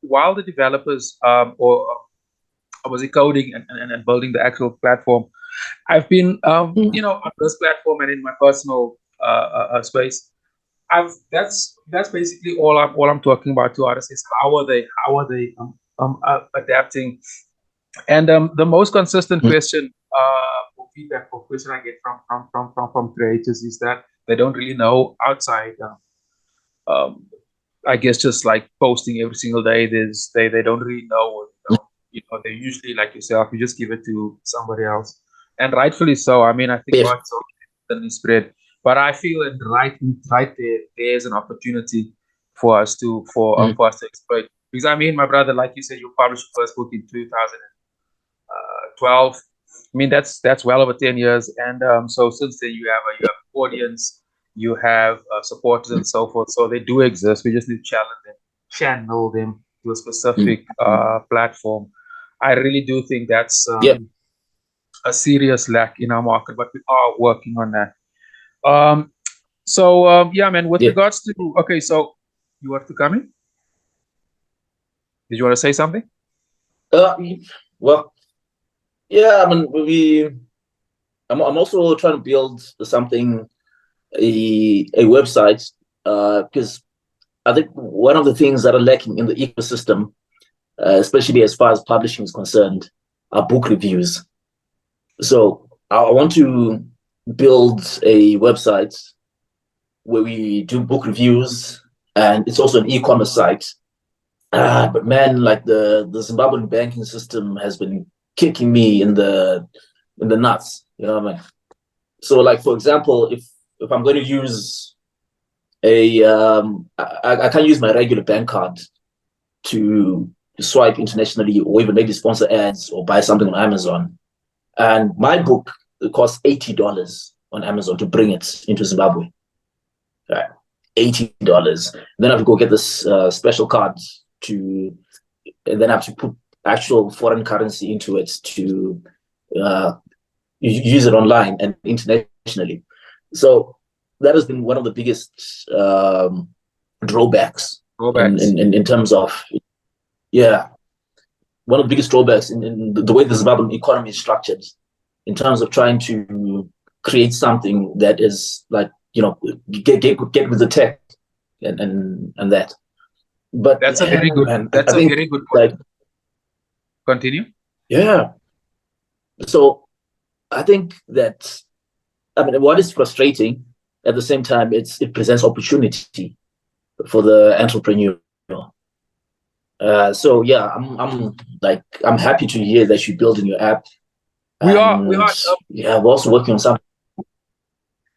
while the developers or I was coding and building the actual platform, I've been on this platform and in my personal space. That's basically all I'm talking about to artists is how are they adapting. And the most consistent question or feedback or question I get from creators is that they don't really know outside. Um, I guess just like posting every single day, they don't really know. They usually like yourself. You just give it to somebody else, and rightfully so. I mean, I think Yes. God's open spread, but I feel that right there's an opportunity for us to exploit. Because I mean, my brother, like you said, you published your first book in 2012. I mean, that's well over 10 years, and so since then you have audience, you have supporters and so forth. So they do exist. We just need to channel them to a specific platform. I really do think that's Yeah. a serious lack in our market, but we are working on that. Yeah, man. With Yeah. regards to okay, so you want to come in? Did you want to say something? Well, yeah. I mean, I'm also trying to build something, a website, because I think one of the things that are lacking in the ecosystem, especially as far as publishing is concerned, are book reviews. So I want to build a website where we do book reviews, and it's also an e-commerce site. But man, like the Zimbabwean banking system has been kicking me in the nuts. You know what I mean? So, like for example, if I'm going to use I can't use my regular bank card to swipe internationally or even maybe sponsor ads or buy something on Amazon. And my book costs $80 on Amazon to bring it into Zimbabwe. Right. $80. Then I have to go get this special card and then I have to put actual foreign currency into it to uh, use it online and internationally. So that has been one of the biggest drawbacks in terms of, yeah, one of the biggest drawbacks in the way the Zimbabwean economy is structured in terms of trying to create something that is like, get with the tech and that. But That's a very good. man, That's I a think very good point. like, Continue. yeah. So I think that, I mean, what is frustrating at the same time, it presents opportunity for the entrepreneur. So yeah, I'm happy to hear that you're building your app. We are. Yeah, we're also working on something.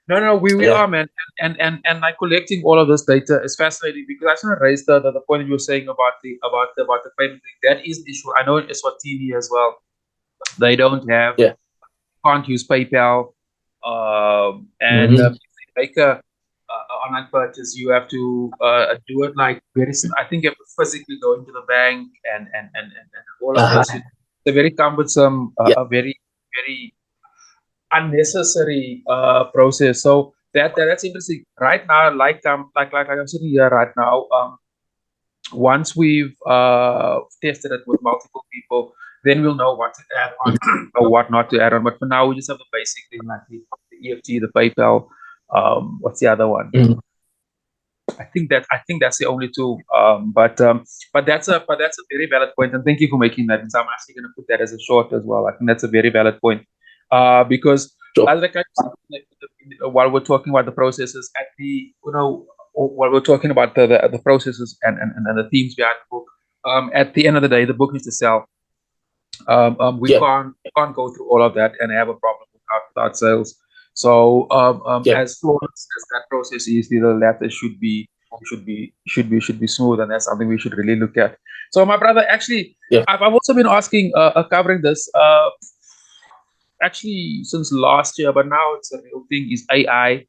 No, we are, man, and like collecting all of this data is fascinating because I just want to raise the point you were saying about the payment thing. That is an issue. I know in Eswatini as well. They don't have, Yeah. can't use PayPal, and if they make a online purchase, you have to do it like I think you have to physically go into the bank and all of this. a very cumbersome, Yeah. a very unnecessary process. So that's interesting. Right now, like I'm sitting here right now. Once we've tested it with multiple people, then we'll know what to add on or what not to add on. But for now, we just have the basic thing like the EFT, the PayPal. What's the other one? Mhm. I think that's the only two. But that's a very valid point, and thank you for making that. And so I'm actually going to put that as a short as well. I think that's a very valid point, because Sure. as like I said, while we're talking about the processes at the while we're talking about the processes and the themes behind the book, at the end of the day, the book needs to sell. We Yeah. can't go through all of that and have a problem without sales. So Yeah. as flawless as that process is, the latter should be smooth, and that's something we should really look at. So my brother, actually, Yeah. I've also been asking, covering this, actually since last year, but now it's a real thing. Is AI?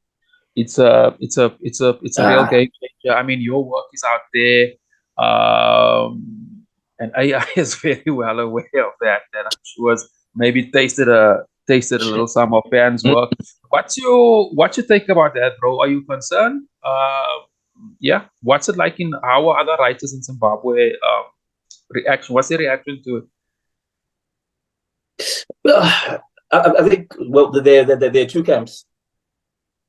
It's a real Ah. game changer. I mean, your work is out there, and AI is very well aware of that. That I'm sure has maybe tasted a little some of fans' Mm. work. What's your take about that, bro? Are you concerned? Yeah. What's it like in how are other writers in Zimbabwe reaction? What's their reaction to it? I think, well, there are two camps.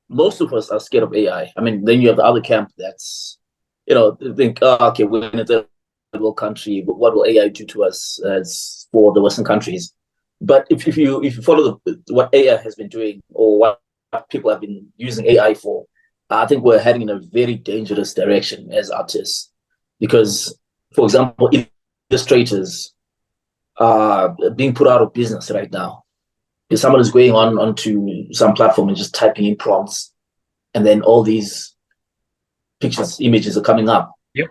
Most of us are scared of AI. I mean, then you have the other camp that's, they think, oh, okay, we're in a third world country, but what will AI do to us as for the Western countries? But if you follow what AI has been doing or what people have been using AI for, I think we're heading in a very dangerous direction as artists. Because, for example, illustrators are being put out of business right now. If someone is going onto some platform and just typing in prompts, and then all these pictures, images are coming up. Yep.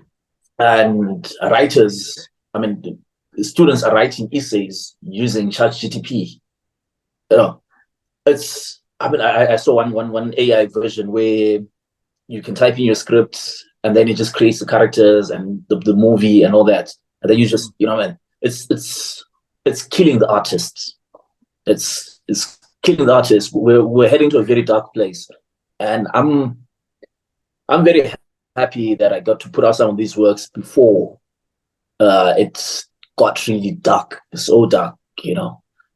And writers, I mean, the students are writing essays using ChatGPT. You know, I mean, I saw one AI version where you can type in your script and then it just creates the characters and the movie and all that. And then you just, man, it's killing the artists. It's killing the artists. We're heading to a very dark place. And I'm very happy that I got to put out some of these works before it got really dark, so dark,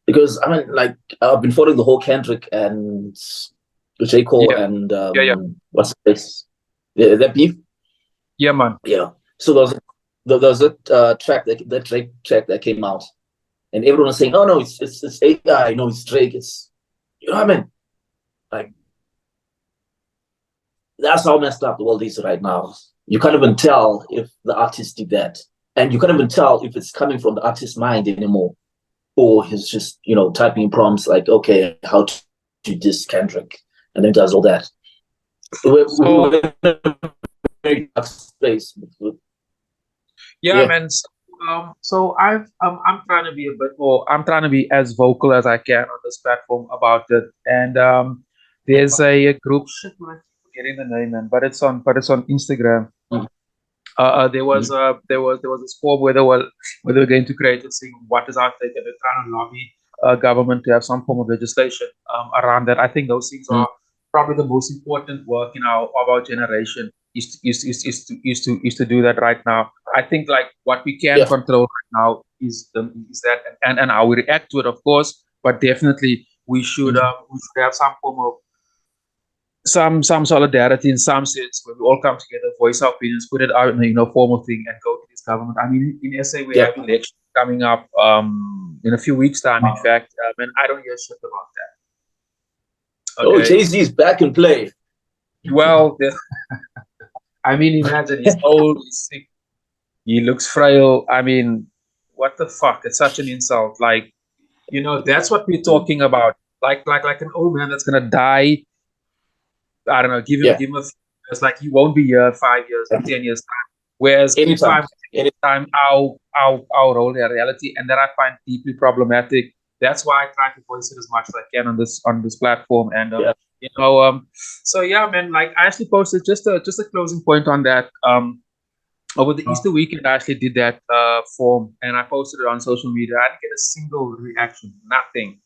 Because I mean, like I've been following the whole Kendrick and J. Cole Yeah. and Yeah. what's this? That beef? Yeah, man. Yeah. So there was a track that Drake track that came out, and everyone was saying, "Oh no, it's AI, no, it's Drake, it's what I mean." Like that's how messed up the world is right now. You can't even tell if the artist did that, and you can't even tell if it's coming from the artist's mind anymore, or he's just typing prompts like, "Okay, how to do this Kendrick," and then does all that. So We're in a very dark space. yeah, Yeah. man. So I'm trying to be a bit more. I'm trying to be as vocal as I can on this platform about it. And there's a group. Shit, man, I keep forgetting the name, man. But it's on Instagram. Mm. There was a score where they were going to create a thing. What is out there? And they're trying to lobby government to have some form of legislation around that. I think those things Mm. are probably the most important work in our generation is to do that right now. I think like what we can Yeah. control right now is that and how we react to it, of course. But definitely we should have some form of some solidarity in some sense where we all come together, voice our opinions, put it out in a formal thing, and go to this government. I mean, in SA we Yeah. have elections coming up in a few weeks' time. In fact, and I don't hear shit about that. Oh, Okay, Jay-Z is back in play. well, I mean, imagine he's old, he's sick, he looks frail. I mean, what the fuck? It's such an insult. Like, that's what we're talking about. Like an old man that's gonna die. I don't know. Give him Yeah. give him a few years. Like he won't be here 5 years, 10 years time. Whereas if Anytime. I'm time, our role in reality, and that I find deeply problematic. That's why I try to voice it as much as I can on this platform. And Yeah. so yeah, man. Like I actually posted just a closing point on that. over the Easter weekend, I actually did that form and I posted it on social media. I didn't get a single reaction, nothing,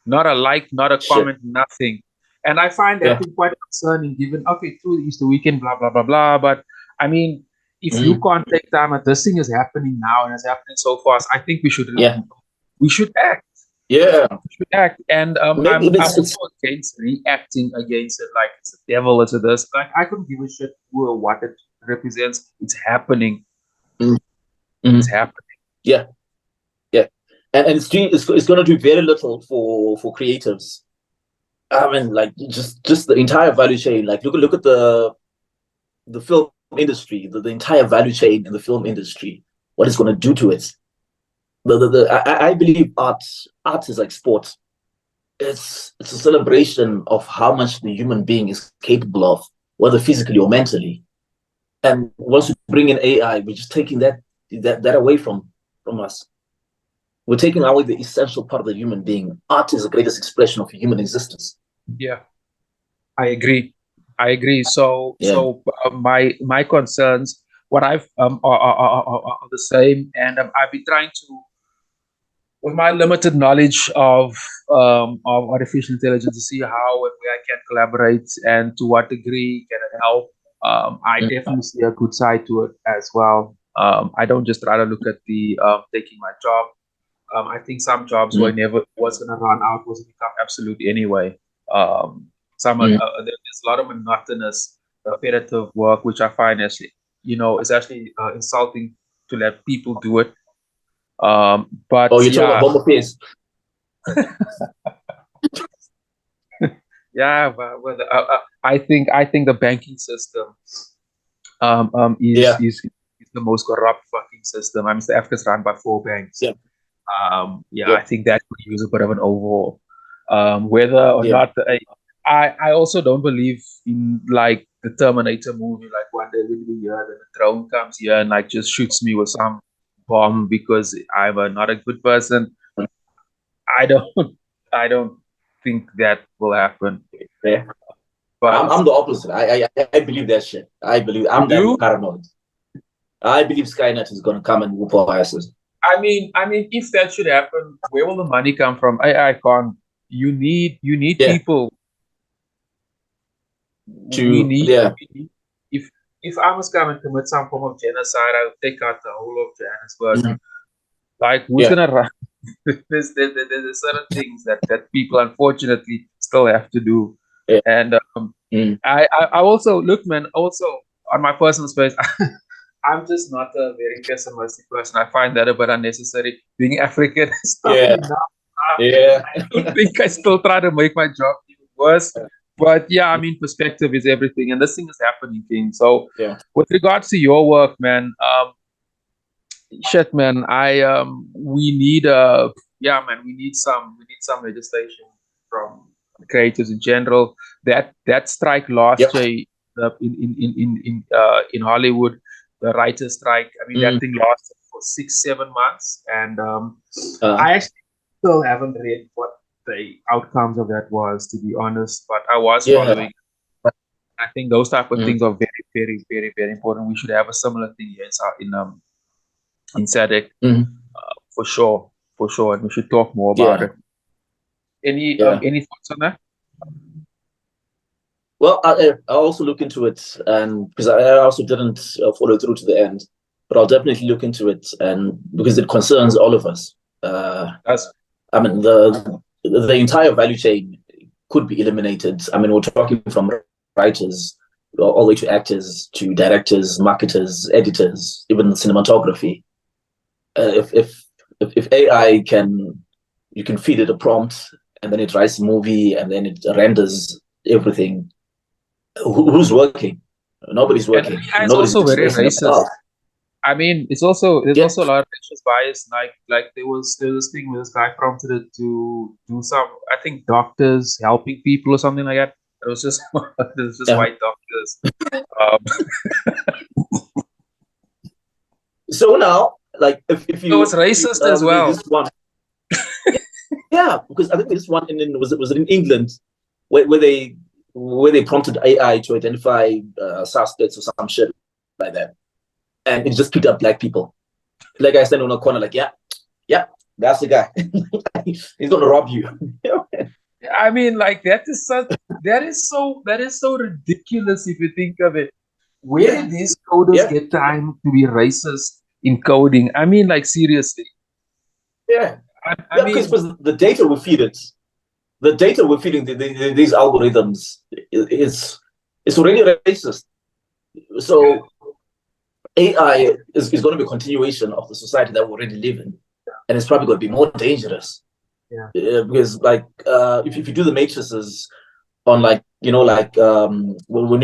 not a like, not a Shit. comment, nothing. And I find that Yeah. thing quite concerning, given, okay, through the Easter weekend, blah, blah, blah, blah. But I mean, if you Mm. can't take time, and this thing is happening now and it's happening so fast, I think Yeah. we should act. Yeah. We should act. And Maybe I'm it's also against reacting against it, like it's the devil, it's this. Like I couldn't give a shit who or what it represents. It's happening. mm, It's mm. happening. Yeah. Yeah. And it's going to do very little for creatives. I mean, like just the entire value chain. Like look at the film industry, the entire value chain in the film industry. What it's going to do to it. I believe art is like sport. It's a celebration of how much the human being is capable of, whether physically or mentally. And once we bring in AI, we're just taking that away from us. We're taking away the essential part of the human being. Art is the greatest expression of human existence. Yeah, I agree. I agree. Yeah. My concerns, what I've are the same, and I've been trying to, with my limited knowledge of artificial intelligence, to see how and where I can collaborate and to what degree can it help. I Mm, definitely see a good side to it as well. I don't just try to look at the taking my job. I think some jobs were mm, never was going to run out, was going to become absolute anyway. mm. There's a lot of monotonous, repetitive work, which I find actually, is actually insulting to let people do it. Oh, But you're talking yeah, about Home Affairs. yeah. I think the banking system um, um, is, Yeah. is is the most corrupt fucking system. I mean, South Africa's run by four banks. Yeah. Yeah, Yeah. I think that could use a bit of an overhaul. Whether or Yeah. not I also don't believe in like the Terminator movie, like one day we'll be here, then the drone comes here and like just shoots me with some bomb because I'm not a good person. I don't I don't think that will happen. Yeah. I'm But I'm the opposite. I believe that shit. I believe you I'm that do? paranoid. I believe Skynet is gonna come and whoop our asses. I mean, if that should happen, where will the money come from? I can't. You need Yeah. people. We To need, yeah. we need if I must come and commit some form of genocide, I'll take out the whole of Johannesburg. Mhm. Like, who's Yeah. gonna run? There's certain things that people unfortunately still have to do. Yeah. And Mm. I also look, man. Also on my personal space, I'm just not a very pessimistic person. I find that a bit unnecessary. Being African, Yeah. especially now, Yeah. I don't think I still try to make my job even worse. But yeah, I mean, perspective is everything, and this thing is happening, King. So, Yeah. with regards to your work, man, shit, man, we need yeah, man, we need some legislation from creators in general. That strike last Yep. year in Hollywood, the writers' strike. I mean, that Mm. thing lasted for 6 7 months, and Uh, I actually still haven't read what the outcomes of that was, to be honest. But I was yeah. following. I think those type of Mm. things are very, very, very, very important. We should have a similar thing here in SADC, Mm. for sure, and we should talk more about Yeah. it. Any Yeah. any thoughts on that? Well, I also look into it, and because I also didn't follow through to the end, but I'll definitely look into it, and because it concerns all of us. That's I mean, the entire value chain could be eliminated. I mean, we're talking from writers all the way to actors, to directors, marketers, editors, even cinematography. If AI can, you can feed it a prompt, and then it writes a movie, and then it renders everything. Who's working? Nobody's and working. AI is Nobody's also very expressing racist. themselves. I mean, there's Yeah. also a lot of racist bias. Like there was this thing where this guy prompted it to do some, I think, doctors helping people or something like that. It was just it was just Yeah. white doctors. Um, So now, like, if it was you racist as well. this one, yeah, because I think this one was it in England where they prompted AI to identify suspects or some shit like that. and it just picked up black people. Like I stand on a corner, like, yeah, that's the guy. He's gonna rob you. I mean, like that is so ridiculous if you think of it. Where did these coders get time to be racist in coding? I mean, like seriously. Yeah. I mean, because the data we feed it, these algorithms is already racist. So AI is going to be a continuation of the society that we already live in, and it's probably going to be more dangerous. Yeah. Because like if you do the matrices on when you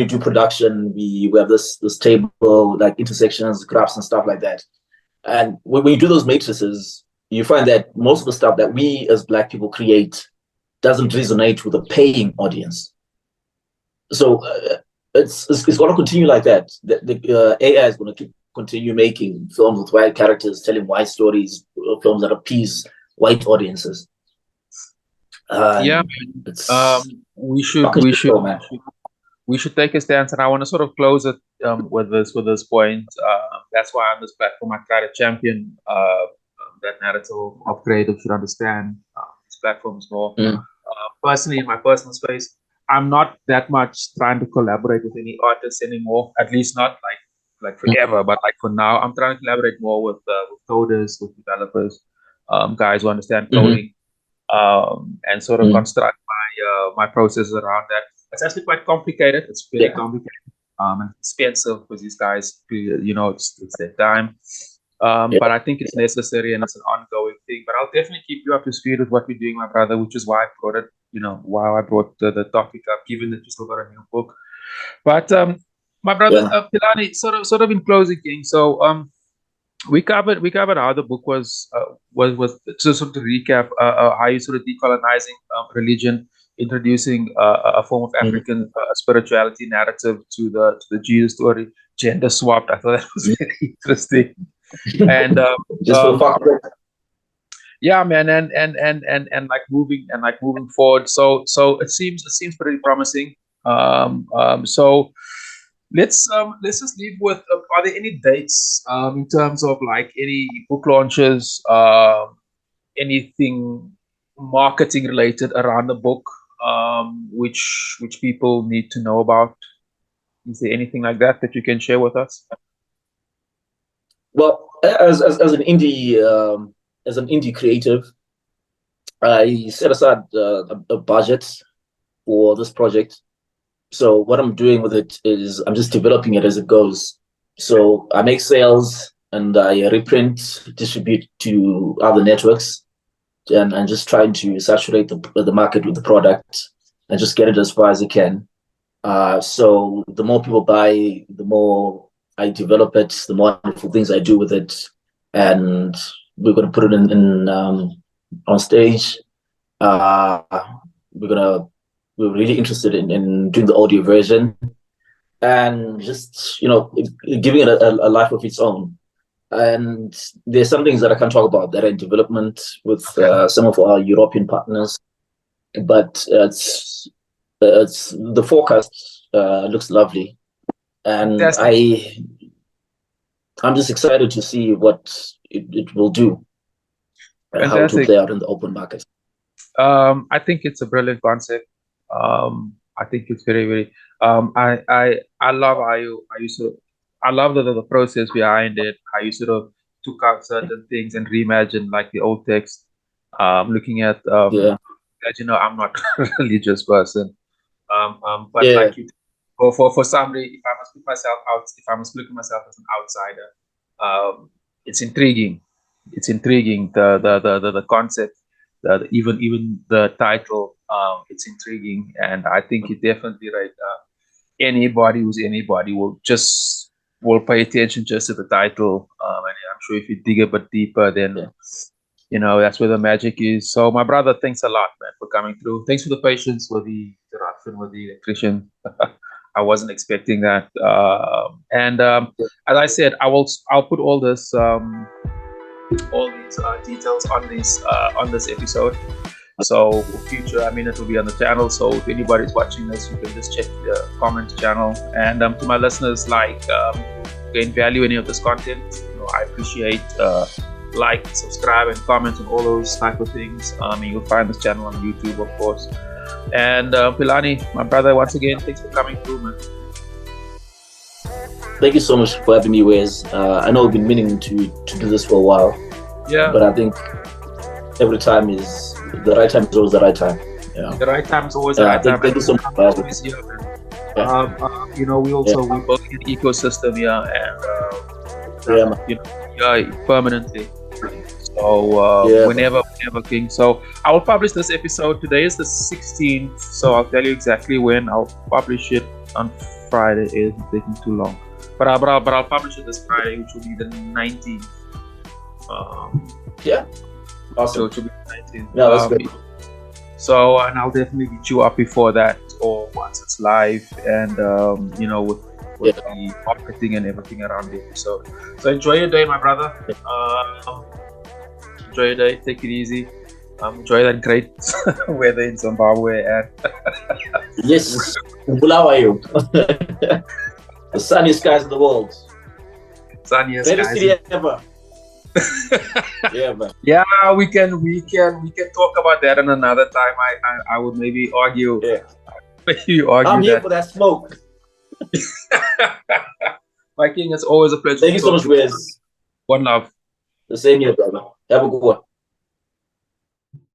do production, we have this table like intersections, graphs, and stuff like that. And when you do those matrices, you find that most of the stuff that we as black people create doesn't resonate with a paying audience. So it's going to continue like that. The AI is going to continue making films with white characters, telling white stories, films that appease white audiences. We should take a stance, and I want to sort of close it with this point. That's why on this platform I try to champion that narrative of creatives should understand these platforms more. Personally, in my personal space, I'm not that much trying to collaborate with any artists anymore. At least not like forever, but like for now, I'm trying to collaborate more with coders, with developers, guys who understand coding, and sort of construct my processes around that. It's actually quite complicated. It's very complicated and expensive because these guys, it's their time. But I think it's necessary and it's an ongoing thing. But I'll definitely keep you up to speed with what we're doing, my brother, which is why I brought it, why I brought the topic up, given that you still got a new book. But my brother, Philani, sort of in closing, King. So we covered how the book was to sort of recap how you sort of decolonizing religion, introducing a form of African spirituality narrative to the Jesus story, gender swapped. I thought that was very interesting. And yeah, man, and like moving forward. So it seems pretty promising. So let's just leave with are there any dates in terms of like any book launches, anything marketing related around the book, which people need to know about? Is there anything like that you can share with us? Well, as an indie creative, I set aside a budget for this project. So what I'm doing with it is I'm just developing it as it goes. So I make sales and I reprint, distribute to other networks, and just trying to saturate the market with the product and just get it as far as I can. So the more people buy, the more I develop it, the more wonderful things I do with it, and we're going to put it in on stage. We're really interested in doing the audio version and just giving it a life of its own. And there's some things that I can't talk about that are in development with some of our European partners, but it's the forecast looks lovely. And I'm just excited to see what it will do and how it will play out in the open market. I think it's a brilliant concept. I think it's very, very. I love how you sort of. I love the process behind it. How you sort of took out certain things and reimagined like the old text. Looking at as you know, I'm not a religious person. But like you. For somebody, if I must look at myself as an outsider, it's intriguing. It's intriguing. The concept, even the title, it's intriguing, and I think you're definitely right. Anybody who's anybody will pay attention just to the title, and I'm sure if you dig a bit deeper, then that's where the magic is. So, my brother, thanks a lot, man, for coming through. Thanks for the patience with the interruption with the electrician. I wasn't expecting that. As I said, I'll put all these details on this episode. So for future, it will be on the channel. So if anybody's watching this, you can just check the comment channel. And to my listeners, gain value in any of this content, I appreciate like, subscribe, and comment on all those type of things. You'll find this channel on YouTube, of course. And Philani, my brother, once again, thanks for coming through, man. Thank you so much for having me, Wes. I know we've been meaning to do this for a while. Yeah. But I think every time is the right time is always the right time. Yeah. The right time is always the right time. Thank you so much for having me. We also we work in the ecosystem here, and permanently. So whenever King. So I will publish this episode. Today is the 16th, so I'll tell you exactly when. I'll publish it on Friday. It's taking too long, but I'll publish it this Friday, which will be the 19th. Awesome. So it will be the 19th. Yeah, that's good. So, and I'll definitely get you up before that, or once it's live, and with the marketing and everything around it. So enjoy your day, my brother. Enjoy your day. Take it easy. Enjoy that great weather in Zimbabwe. And yes, Bulawayo. The sunniest skies in the world. Sunniest Better skies. city ever. Yeah, man. Yeah, we can talk about that in another time. I would maybe argue. Yeah. You argue I'm here that. for that smoke. My king, it's always a pleasure. Thank you so much, Wes. One love. The same here, brother. Have a good one.